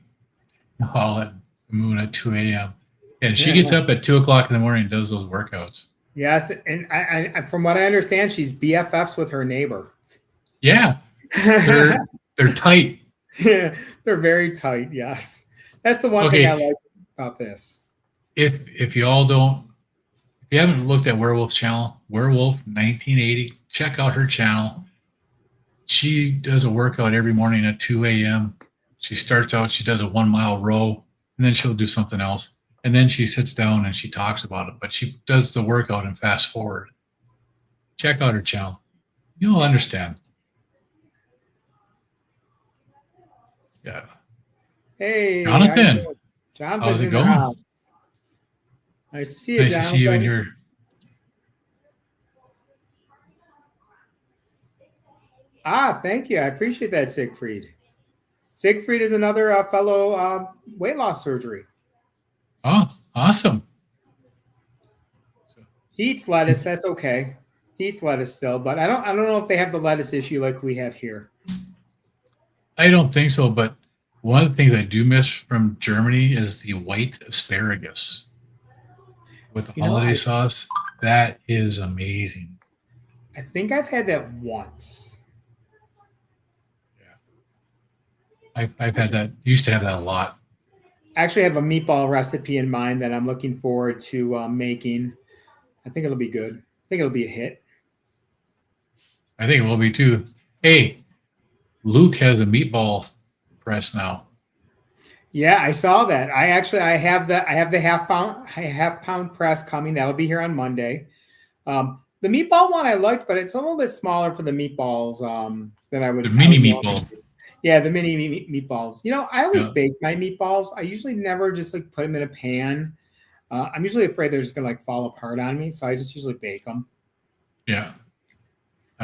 All at the moon at 2 a.m. And she gets up at 2 o'clock in the morning and does those workouts. Yes, and I from what I understand, she's BFFs with her neighbor. Yeah, they're tight. Yeah, they're very tight. Yes, that's the one thing I like about this. If you haven't looked at Werewolf's channel, Werewolf 1980, check out her channel. She does a workout every morning at 2 a.m. She starts out, she does a 1 mile row, and then she'll do something else. And then she sits down and she talks about it, but she does the workout and fast forward. Check out her channel. You'll understand. Yeah. Hey, Jonathan. How's it going? Nice to see you, Nice to see you in your. Thank you. I appreciate that, Siegfried. Siegfried is another fellow weight loss surgery. Oh, awesome. He eats lettuce. That's okay. He eats lettuce still, but I don't know if they have the lettuce issue like we have here. I don't think so, but one of the things I do miss from Germany is the white asparagus with the holiday sauce. That is amazing. I think I've had that once. Yeah. I've had that. Used to have that a lot. I actually have a meatball recipe in mind that I'm looking forward to making. I think it'll be good. I think it'll be a hit. I think it will be too. Hey, Luke has a meatball press now. Yeah, I saw that. I have the half pound press coming. That'll be here on Monday. The meatball one I liked, but it's a little bit smaller for the meatballs than I would. The mini meatball. Yeah, the mini meatballs. You know, I always bake my meatballs. I usually never just like put them in a pan. I'm usually afraid they're just gonna like fall apart on me, so I just usually bake them. Yeah.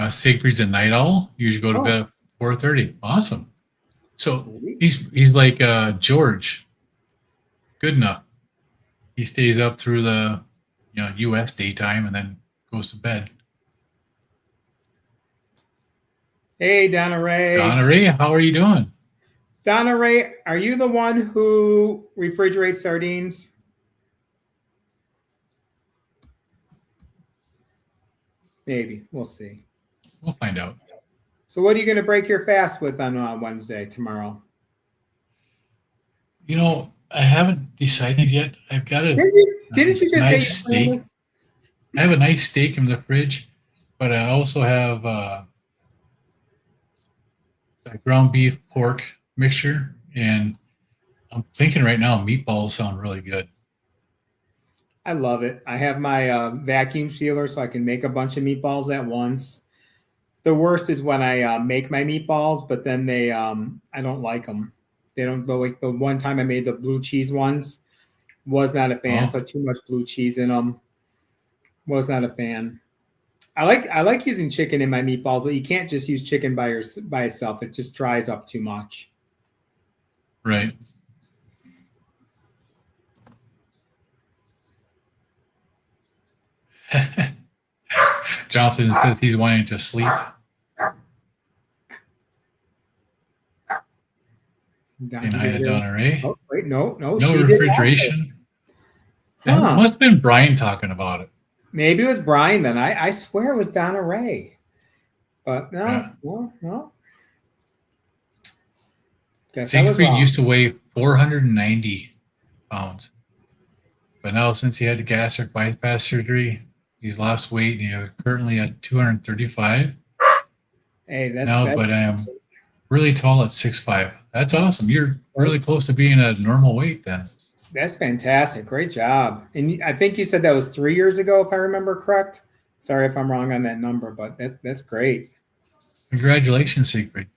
Siegfried's a night owl. You usually go to bed at 4:30. Awesome. So sweet. He's like George. Good enough. He stays up through the U.S. daytime and then goes to bed. Hey, Donna Ray. Donna Ray, how are you doing? Donna Ray, are you the one who refrigerates sardines? Maybe. We'll see. We'll find out. So what are you going to break your fast with on Wednesday, tomorrow? You know, I haven't decided yet. I've got a Didn't you just nice say steak. I have a nice steak in the fridge, but I also have a ground beef pork mixture, and I'm thinking right now meatballs sound really good. I love it. I have my vacuum sealer so I can make a bunch of meatballs at once. The worst is when I make my meatballs, but then they I don't like them. They don't go like the one time I made the blue cheese ones. Was not a fan. Put too much blue cheese in them. Was not a fan. I like using chicken in my meatballs, but you can't just use chicken by itself. It just dries up too much. Right. Jonathan says he's wanting to sleep. Saying hi to Donna Ray. Oh, wait, no, No she refrigeration. Did also. It must have been Brian talking about it. Maybe it was Brian then. I swear it was Donna Ray. But no, Yeah. no. Guess Siegfried used to weigh 490 pounds. But now, since he had the gastric bypass surgery, he's lost weight. Currently at 235. Hey, but I am really tall at 6'5". That's awesome. You're really close to being a normal weight then. That's fantastic. Great job. And I think you said that was 3 years ago, if I remember correct. Sorry if I'm wrong on that number, but that's great. Congratulations, Siegfried.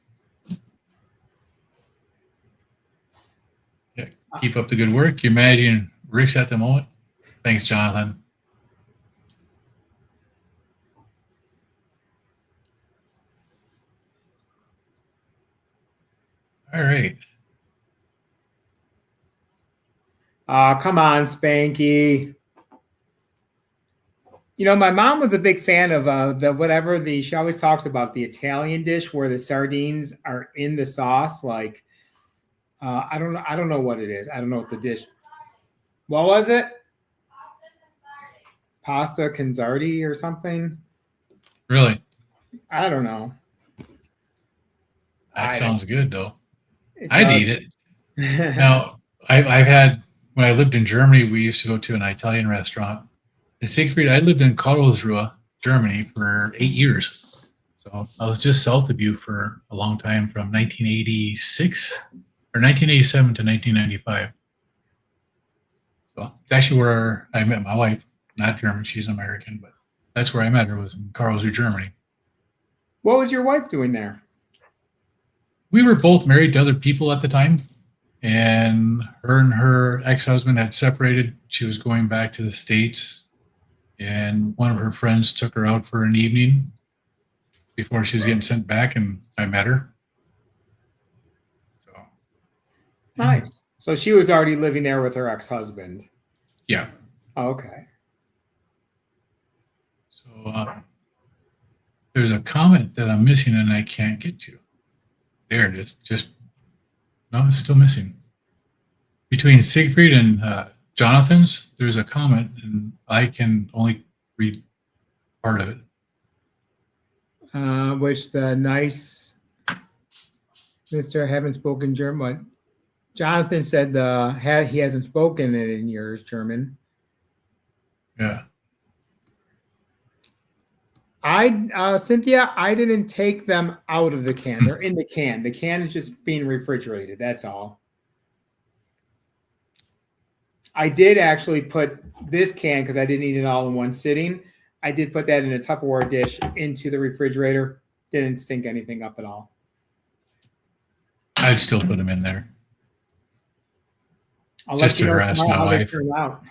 Yeah, keep up the good work. You're managing Rick's at the moment. Thanks, Jonathan. All right. Come on, Spanky. My mom was a big fan of she always talks about the Italian dish where the sardines are in the sauce. Like, I don't know what it is. I don't know what the dish. What was it? Pasta Canzardi or something? Really? I don't know. That sounds good, though. I'd eat it. Now, I've had, when I lived in Germany, we used to go to an Italian restaurant. And Siegfried, I lived in Karlsruhe, Germany for 8 years. So I was just south of you for a long time, from 1986 or 1987 to 1995. So it's actually where I met my wife. Not German, she's American, but that's where I met her, was in Karlsruhe, Germany. What was your wife doing there? We were both married to other people at the time, and her ex-husband had separated. She was going back to the States, and one of her friends took her out for an evening before she was getting sent back, and I met her. So nice. So she was already living there with her ex-husband. Yeah. Oh, okay. So there's a comment that I'm missing and I can't get to. There it is. No, it's still missing. Between Siegfried and Jonathan's, there's a comment, and I can only read part of it. Which the nice Mr. Haven't spoken German. Jonathan said he hasn't spoken it in years, German. Yeah. Cynthia, I didn't take them out of the can. They're in the can. The can is just being refrigerated. That's all. I did actually put this can, because I didn't eat it all in one sitting. I did put that in a Tupperware dish into the refrigerator. Didn't stink anything up at all. I'd still put them in there. I'll let you know how they turn out.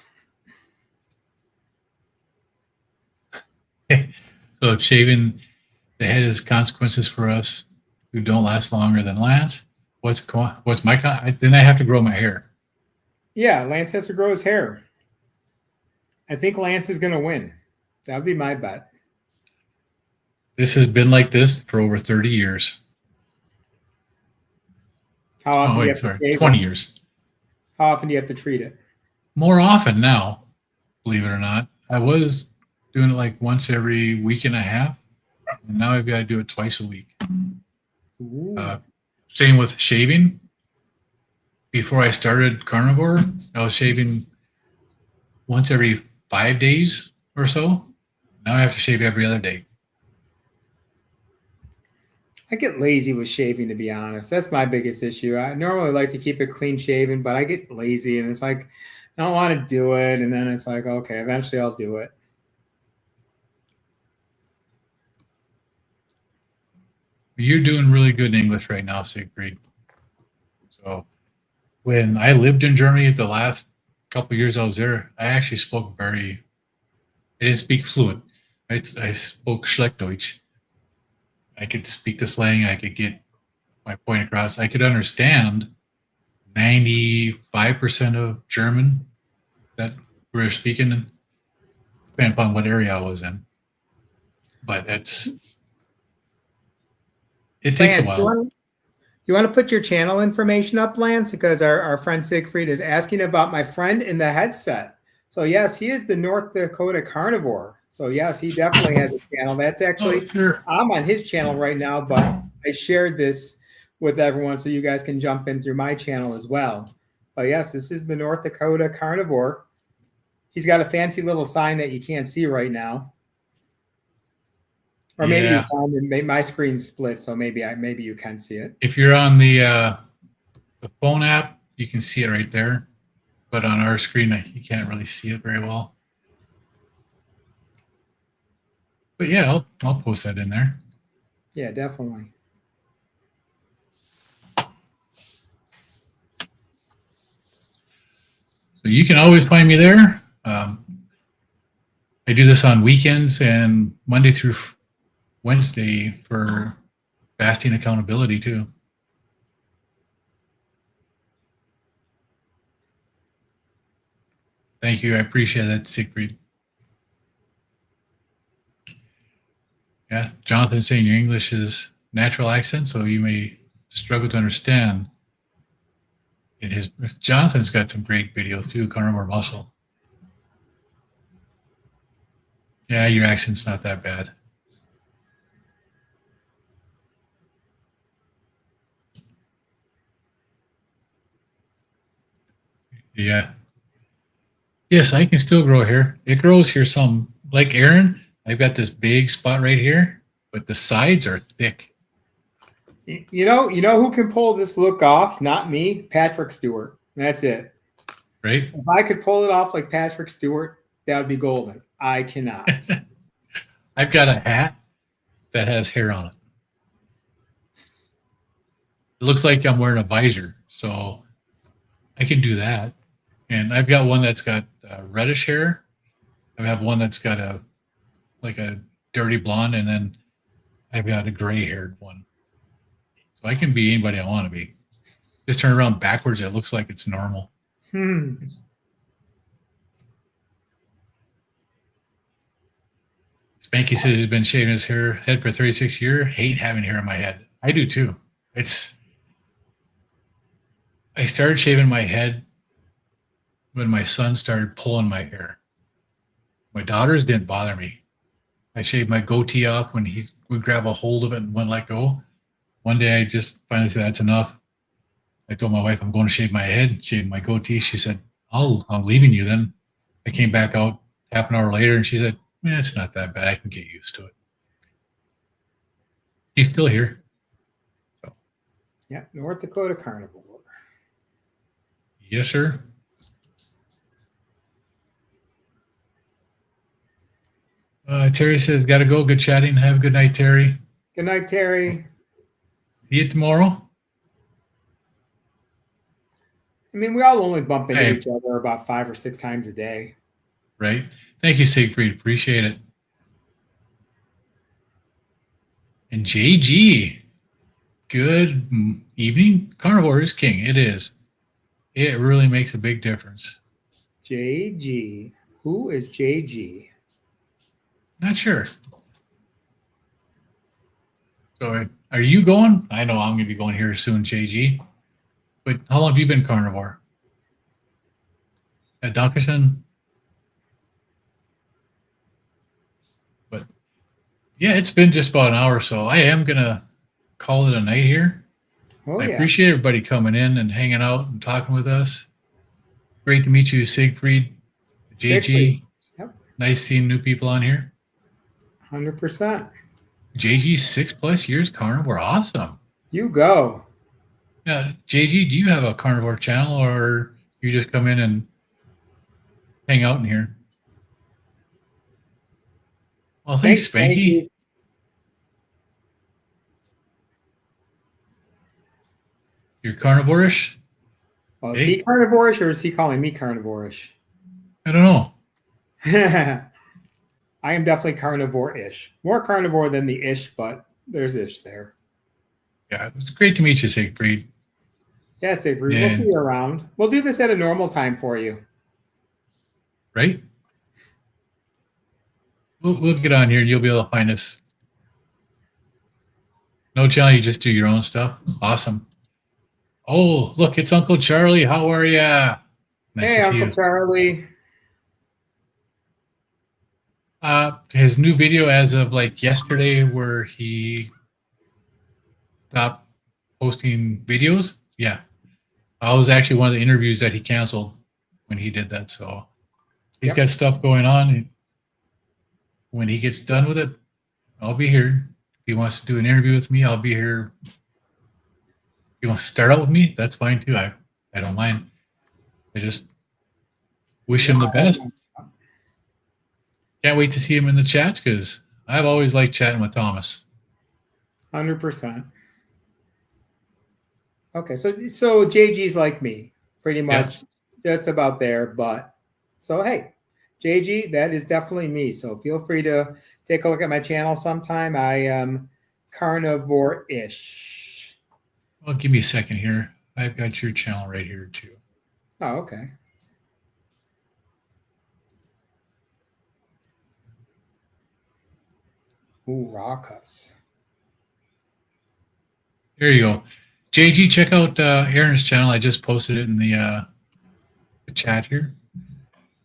So if shaving the head has consequences for us who don't last longer than Lance, what's my then I have to grow my hair. Yeah, Lance has to grow his hair. I think Lance is going to win. That would be my bet. This has been like this for over 30 years. How often do you have to shave 20 it? years. How often do you have to treat it? More often now, believe it or not. I was doing it like once every week and a half. And now I've got to do it twice a week. Same with shaving. Before I started carnivore, I was shaving once every 5 days or so. Now I have to shave every other day. I get lazy with shaving, to be honest. That's my biggest issue. I normally like to keep it clean shaven, but I get lazy and it's like, I don't want to do it. And then it's like, okay, eventually I'll do it. You're doing really good in English right now, Siegfried. So when I lived in Germany, the last couple of years I was there, I actually spoke I didn't speak fluent. I spoke Schlechtdeutsch. I could speak the slang. I could get my point across. I could understand 95% of German that we were speaking. depending upon what area I was in. But it takes a Lance, while. you want to put your channel information up, Lance? Because our friend Siegfried is asking about my friend in the headset. So yes, he is the North Dakota carnivore. So yes, he definitely has a channel. That's actually, Sure. I'm on his channel right now, but I shared this with everyone so you guys can jump in through my channel as well. But yes, this is the North Dakota carnivore. He's got a fancy little sign that you can't see right now. Or maybe you can, my screen split, so maybe you can see it. If you're on the phone app, you can see it right there. But on our screen, you can't really see it very well. But yeah, I'll post that in there. Yeah, definitely. So you can always find me there. I do this on weekends and Monday through Wednesday for fasting accountability too. Thank you. I appreciate that, Siegfried. Yeah, Jonathan's saying your English is natural accent, so you may struggle to understand. Jonathan's got some great videos too, Carnivore Muscle. Yeah, your accent's not that bad. Yeah. Yes, I can still grow hair. It grows here some. Like Aaron, I've got this big spot right here, but the sides are thick. You know who can pull this look off? Not me, Patrick Stewart. That's it. Right? If I could pull it off like Patrick Stewart, that would be golden. I cannot. I've got a hat that has hair on it. It looks like I'm wearing a visor, so I can do that. And I've got one that's got reddish hair. I have one that's got a dirty blonde, and then I've got a gray-haired one. So I can be anybody I want to be. Just turn around backwards, it looks like it's normal. Spanky says he's been shaving his head for 36 years. Hate having hair on my head. I do too. I started shaving my head when my son started pulling my hair. My daughters didn't bother me. I shaved my goatee off when he would grab a hold of it and wouldn't let go. One day I just finally said, that's enough. I told my wife I'm going to shave my head, shave my goatee. She said, I'm leaving you then. I came back out half an hour later and she said, it's not that bad. I can get used to it. She's still here. So. Yeah, North Dakota carnivore. Yes, sir. Terry says, got to go. Good chatting. Have a good night, Terry. Good night, Terry. See you tomorrow. I mean, we all only bump into each other about 5 or 6 times a day. Right. Thank you, Siegfried. Appreciate it. And JG, good evening. Carnivore is king. It is. It really makes a big difference. JG. Who is JG? Not sure. So are you going? I know I'm going to be going here soon, JG. But how long have you been carnivore? At Dunkerson? But yeah, it's been just about an hour, so I am going to call it a night here. I appreciate everybody coming in and hanging out and talking with us. Great to meet you, Siegfried, JG. Yep. Nice seeing new people on here. 100%. JG, 6+ years carnivore. Awesome. You go. Now, JG, do you have a carnivore channel or you just come in and hang out in here? Well, thanks, Spanky. You're carnivore-ish? Well, is he carnivore-ish or is he calling me carnivore-ish? I don't know. I am definitely carnivore-ish. More carnivore than the ish, but there's ish there. Yeah, it was great to meet you, Siegfried. Yeah, Siegfried. We'll see you around. We'll do this at a normal time for you. Right? We'll get on here. You'll be able to find us. No channel, you just do your own stuff. Awesome. Oh, look, it's Uncle Charlie. How are ya? Nice Hey, to see Uncle you. Charlie. His new video as of like yesterday, where he stopped posting videos. Yeah, I was actually one of the interviews that he canceled when he did that. So he's Yep. got stuff going on. When he gets done with it, I'll be here. If he wants to do an interview with me, I'll be here. If he wants to start out with me, that's fine too. I don't mind. I just wish him the best. Can't wait to see him in the chats because I've always liked chatting with Thomas. 100%. Okay, so JG's like me, pretty much just about there. But so hey, JG, that is definitely me. So feel free to take a look at my channel sometime. I am carnivore-ish. Well, give me a second here. I've got your channel right here too. Oh, okay. Ooh, raw cuts. There you go. JG, check out Aaron's channel. I just posted it in the chat here.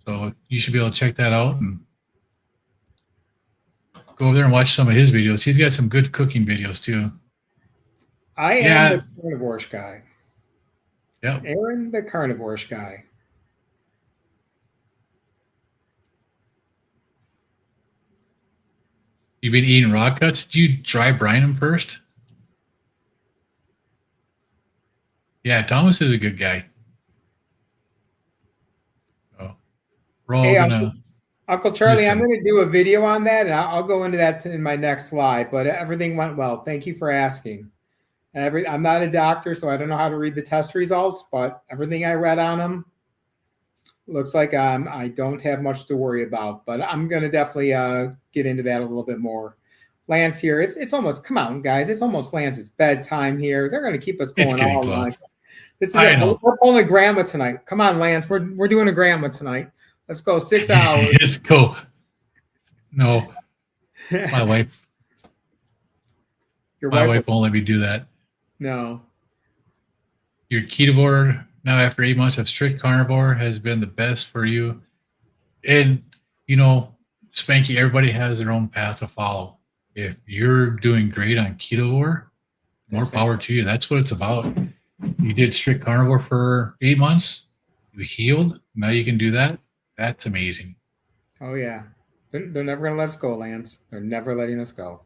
So you should be able to check that out and go over there and watch some of his videos. He's got some good cooking videos too. I am the carnivore-ish guy. Yep. Aaron, the carnivore-ish guy. You've been eating raw cuts? Do you dry brine them first? Yeah, Thomas is a good guy. So we're all gonna. Uncle Charlie, listen. I'm going to do a video on that, and I'll go into that in my next slide. But everything went well. Thank you for asking. I'm not a doctor, so I don't know how to read the test results, but everything I read on them looks like I don't have much to worry about. But I'm going to definitely get into that a little bit more. Lance here, it's almost, come on, guys, it's almost Lance's bedtime here. They're going to keep us going all night. This is we're pulling a grandma tonight. Come on, Lance, we're doing a grandma tonight. Let's go 6 hours. Let's go. No, my wife. My wife won't let me do that. No. Your ketovore now after 8 months of strict carnivore has been the best for you. And you know, Spanky, everybody has their own path to follow. If you're doing great on ketovore, more power to you. That's what it's about. You did strict carnivore for 8 months. You healed. Now you can do that. That's amazing. Oh yeah, they're never gonna let us go, Lance. They're never letting us go.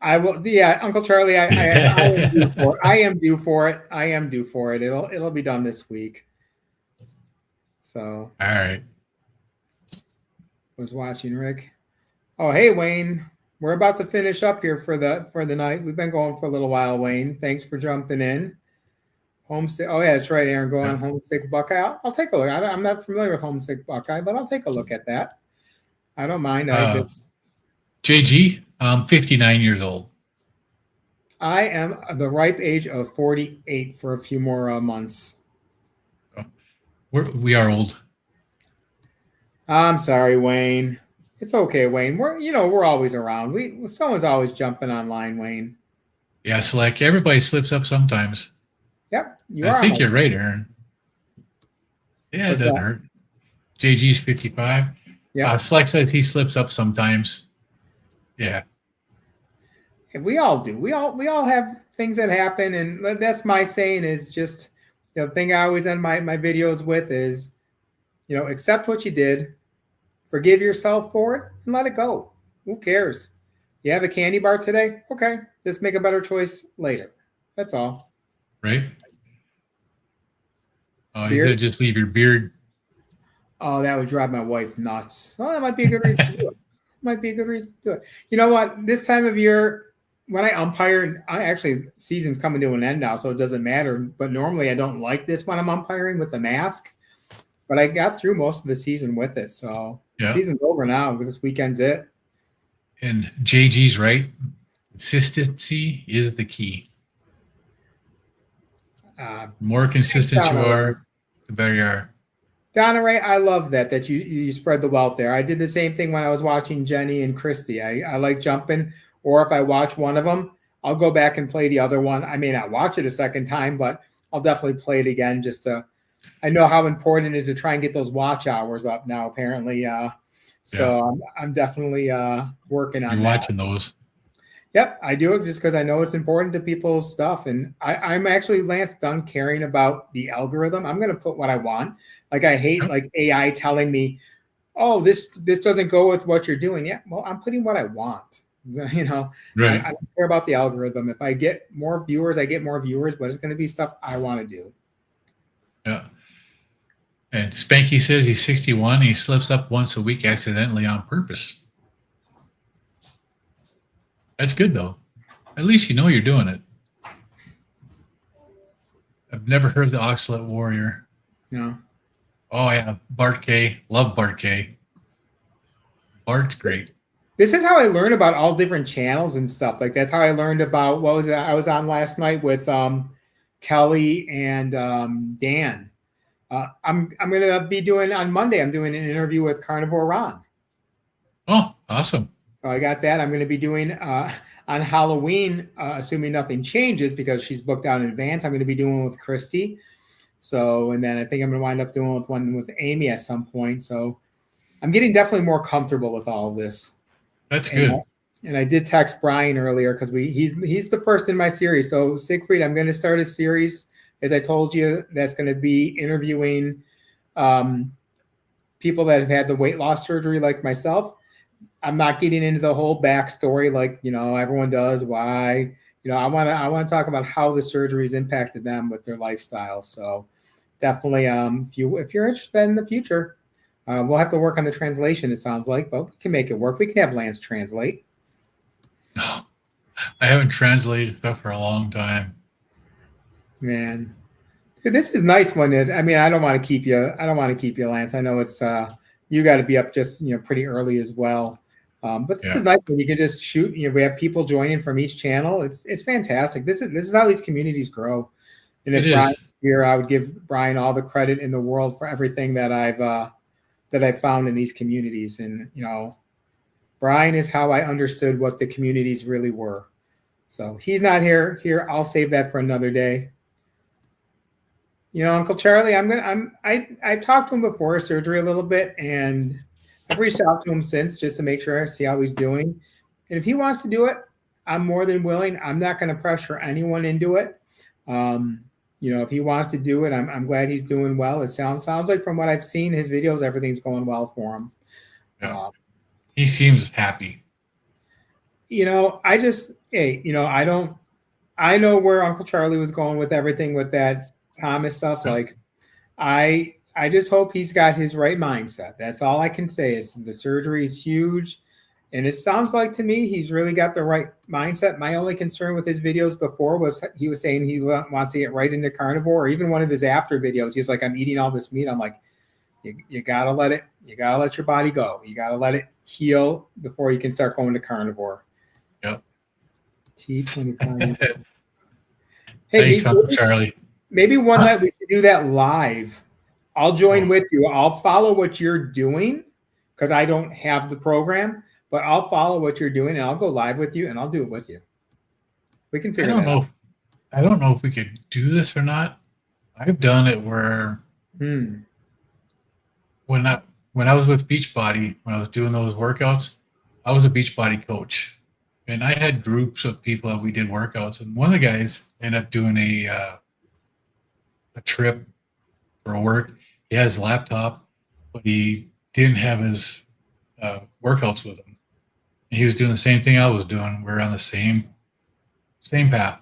I will. Yeah, Uncle Charlie, I am due for it. I am due for it. I am due for it. It'll be done this week. So. All right. Was watching Rick. Oh hey Wayne, we're about to finish up here for the night. We've been going for a little while, Wayne. Thanks for jumping in. Homesick. Oh yeah, that's right, Aaron. Go on Homesick Buckeye. I'll take a look. I'm not familiar with Homesick Buckeye, but I'll take a look at that. I don't mind. JG, I'm 59 years old. I am the ripe age of 48 for a few more months. We are old. I'm sorry, Wayne. It's okay, Wayne. We're always around. Someone's always jumping online, Wayne. Yeah, Select. Everybody slips up sometimes. Yep, I think you're right, Aaron. Yeah, it doesn't hurt. JG's 55. Yeah. Select says he slips up sometimes. Yeah. We all do. We all have things that happen, and that's my saying is just the thing I always end my videos with is, accept what you did, forgive yourself for it, and let it go. Who cares? You have a candy bar today? Okay, just make a better choice later. That's all. Right? Oh, you could just leave your beard. Oh, that would drive my wife nuts. Oh, that might be a good reason to do it. Might be a good reason to do it. You know what? This time of year, when I umpire, season's coming to an end now, so it doesn't matter. But normally I don't like this when I'm umpiring with the mask. But I got through most of the season with it. So season's over now. This weekend's it. And JG's right. Consistency is the key. More consistent you are, the better you are. Donna Ray, I love that you spread the wealth there. I did the same thing when I was watching Jenny and Christy. I like jumping, or if I watch one of them, I'll go back and play the other one. I may not watch it a second time, but I'll definitely play it again just to. I know how important it is to try and get those watch hours up now. Apparently, so I'm definitely working on You're that. watching those. Yep, I do it just because I know it's important to people's stuff. And I'm actually, Lance, done caring about the algorithm. I'm going to put what I want. Like I hate like AI telling me, oh, this doesn't go with what you're doing. Yeah, well, I'm putting what I want. You know, Right. I don't care about the algorithm. If I get more viewers, I get more viewers, but it's going to be stuff I want to do. Yeah. And Spanky says he's 61. He slips up once a week accidentally on purpose. That's good, though. At least you know you're doing it. I've never heard of the Oxalate Warrior. No. Oh, yeah. Bart K. Love Bart K. Bart's great. This is how I learned about all different channels and stuff. Like that's how I learned about what was it? I was on last night with Kelly and Dan. I'm gonna be doing on Monday. I'm doing an interview with Carnivore Ron. Oh, awesome. So I got that. I'm going to be doing on Halloween, assuming nothing changes because she's booked out in advance. I'm going to be doing with Christy. So, and then I think I'm going to wind up doing one with Amy at some point. So I'm getting definitely more comfortable with all of this. That's good. And I did text Brian earlier because he's the first in my series. So Siegfried, I'm going to start a series, as I told you, that's going to be interviewing people that have had the weight loss surgery like myself. I'm not getting into the whole backstory like, you know, everyone does, why, you know, I want to talk about how the surgeries impacted them with their lifestyle. So definitely, if you're interested in the future, we'll have to work on the translation, it sounds like, but we can make it work. We can have Lance translate. I haven't translated stuff for a long time. Man, this is nice one. I mean, I don't want to keep you, Lance. I know it's, you got to be up just, you know, pretty early as well. But this is nice when you can just shoot. You know, we have people joining from each channel. It's fantastic. This is how these communities grow. And if Brian here, I would give Brian all the credit in the world for everything that I've found in these communities. And you know, Brian is how I understood what the communities really were. So he's not here. I'll save that for another day. You know, Uncle Charlie, I've talked to him before surgery a little bit, and I've reached out to him since just to make sure I see how he's doing. And if he wants to do it, I'm more than willing. I'm not going to pressure anyone into it. You know, if he wants to do it, I'm glad he's doing well. It sounds like from what I've seen, his videos, everything's going well for him. Yeah. He seems happy. You know, you know, I know where Uncle Charlie was going with everything with that Thomas stuff. Like, I just hope he's got his right mindset. That's all I can say is the surgery is huge. And it sounds like to me, he's really got the right mindset. My only concern with his videos before was he was saying he wants to get right into carnivore, or even one of his after videos. He was like, I'm eating all this meat. I'm like, you got to let your body go. You got to let it heal before you can start going to carnivore. Yep. T25. Hey, thanks, Uncle Charlie. Maybe one night we should do that live. I'll join with you. I'll follow what you're doing because I don't have the program, but I'll follow what you're doing and I'll go live with you and I'll do it with you. We can figure it out. I don't know if we could do this or not. I've done it where when I was with Beachbody, when I was doing those workouts, I was a Beachbody coach. And I had groups of people that we did workouts. And one of the guys ended up doing a trip for work. He had his laptop, but he didn't have his workouts with him. And he was doing the same thing I was doing. We're on the same path.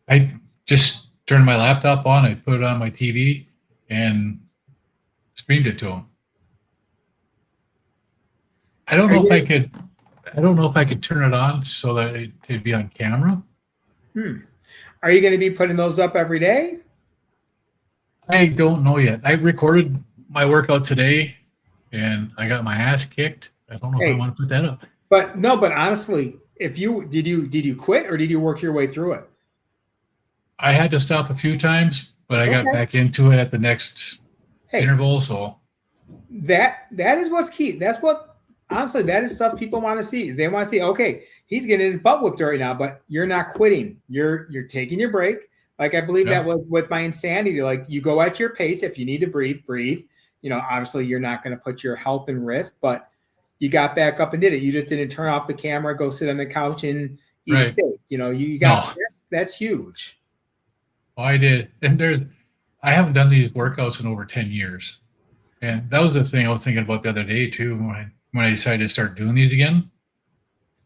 I just turned my laptop on, I put it on my TV, and streamed it to him. I don't know if I could turn it on so that it'd be on camera. Are you going to be putting those up every day? I don't know yet. I recorded my workout today, and I got my ass kicked. I don't know if I want to put that up. But honestly, did you quit or did you work your way through it? I had to stop a few times, but I got back into it at the next Hey, interval. So that is what's key. That's what honestly that is stuff people want to see. They want to see, okay, he's getting his butt whooped right now, but you're not quitting. You're taking your break. Like I believe that was with my insanity. Like you go at your pace. If you need to breathe, breathe. You know, obviously you're not going to put your health in risk, but you got back up and did it. You just didn't turn off the camera, go sit on the couch and eat a steak. You know, you got that's huge. Well, I did, and I haven't done these workouts in over 10 years. And that was the thing I was thinking about the other day too when I decided to start doing these again.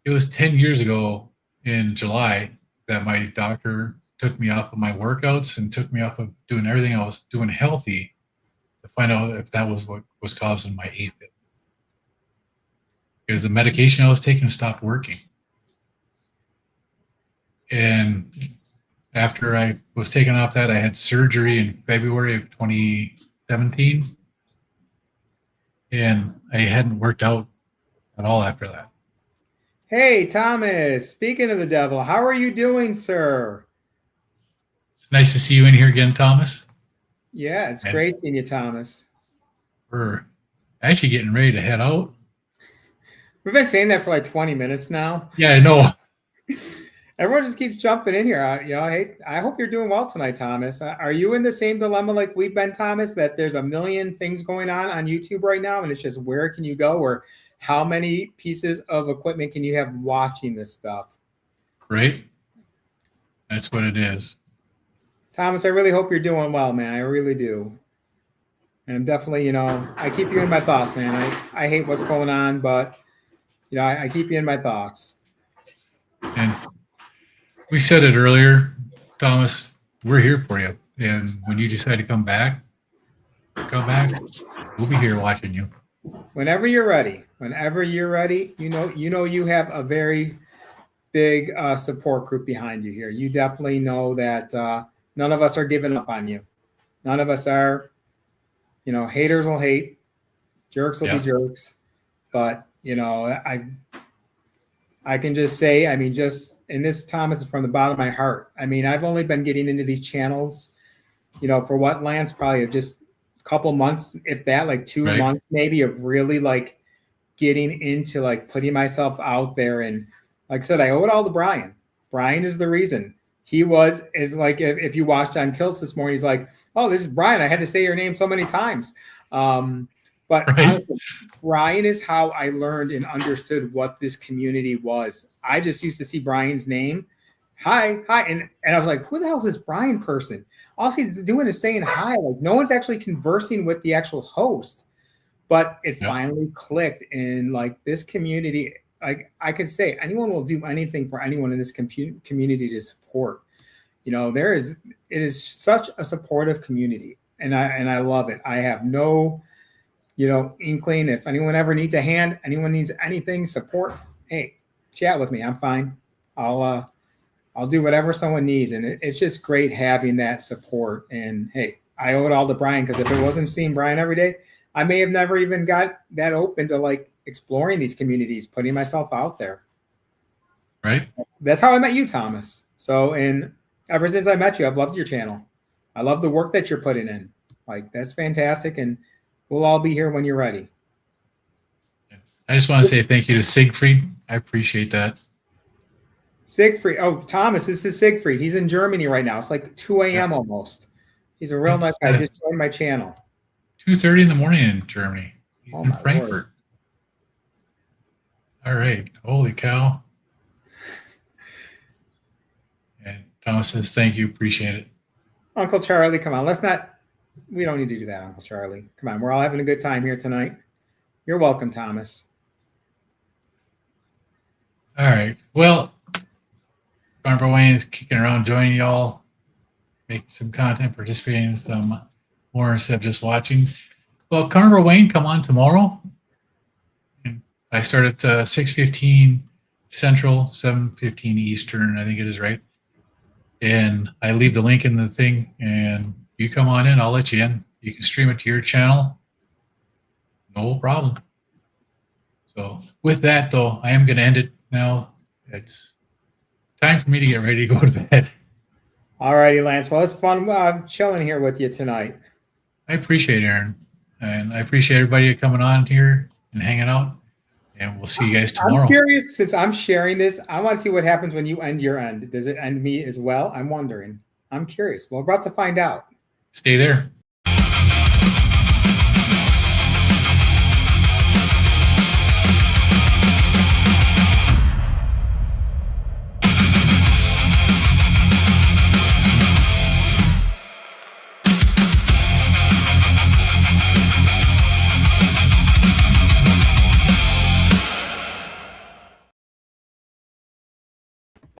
It was 10 years ago in July that my doctor took me off of my workouts and took me off of doing everything I was doing healthy to find out if that was what was causing my AFib. Because the medication I was taking stopped working. And after I was taken off that, I had surgery in February of 2017. And I hadn't worked out at all after that. Hey, Thomas, speaking of the devil, how are you doing, sir? It's nice to see you in here again, Thomas. Yeah, it's great seeing you, Thomas. We're actually getting ready to head out. We've been saying that for like 20 minutes now. Yeah, I know. Everyone just keeps jumping in here. You know, hey, I hope you're doing well tonight, Thomas. Are you in the same dilemma like we've been, Thomas, that there's a million things going on YouTube right now, and it's just where can you go, or how many pieces of equipment can you have watching this stuff? Right? That's what it is. Thomas, I really hope you're doing well, man. I really do. And I'm definitely, you know, I keep you in my thoughts, man. I hate what's going on, but, you know, I keep you in my thoughts. And we said it earlier, Thomas, we're here for you. And when you decide to come back, we'll be here watching you. Whenever you're ready, you know you have a very big support group behind you here. You definitely know that none of us are giving up on you. None of us are. You know, haters will hate, jerks will be jerks. But, you know, I can just say, I mean, and this, Thomas, is from the bottom of my heart. I mean, I've only been getting into these channels, you know, for what, Lance, probably just a couple months, if that, like 2 months maybe, of really like getting into like putting myself out there. And like I said, I owe it all to Brian. Brian is the reason. He is like, if you watched on Kilts this morning, he's like, oh, this is Brian. I had to say your name so many times. But honestly, Brian is how I learned and understood what this community was. I just used to see Brian's name. Hi. And I was like, who the hell is this Brian person? All he's doing is saying hi. Like no one's actually conversing with the actual host. But it finally clicked in like this community. Like I could say anyone will do anything for anyone in this community to support. You know, it is such a supportive community. And I love it. I have no, you know, inkling. If anyone ever needs a hand, anyone needs anything, support, hey, chat with me. I'm fine. I'll do whatever someone needs. And it's just great having that support. And hey, I owe it all to Brian, because if it wasn't seeing Brian every day, I may have never even got that open to like exploring these communities, putting myself out there. Right. That's how I met you, Thomas. So, and ever since I met you, I've loved your channel. I love the work that you're putting in. Like, that's fantastic. And we'll all be here when you're ready. I just want to say thank you to Siegfried. I appreciate that. Siegfried. Oh, Thomas, this is Siegfried. He's in Germany right now. It's like 2 a.m. almost. He's a real nice guy. Just joined my channel. 2:30 in the morning in Germany. He's in Frankfurt. Lord. All right. Holy cow. And Thomas says, thank you. Appreciate it. Uncle Charlie, come on. We don't need to do that, Uncle Charlie. Come on. We're all having a good time here tonight. You're welcome, Thomas. All right. Well, Carnival Wayne is kicking around, joining y'all, making some content, participating in some more instead of just watching. Well, Carnival Wayne, come on tomorrow. And I start at 6:15 Central, 7:15 Eastern, I think it is, right? And I leave the link in the thing, and you come on in. I'll let you in. You can stream it to your channel. No problem. So with that, though, I am going to end it now. It's time for me to get ready to go to bed. All righty, Lance. Well, it's fun chilling here with you tonight. I appreciate it, Aaron. And I appreciate everybody coming on here and hanging out. And we'll see you guys tomorrow. I'm curious, since I'm sharing this, I want to see what happens when you end your end. Does it end me as well? I'm wondering. I'm curious. Well, we're about to find out. Stay there.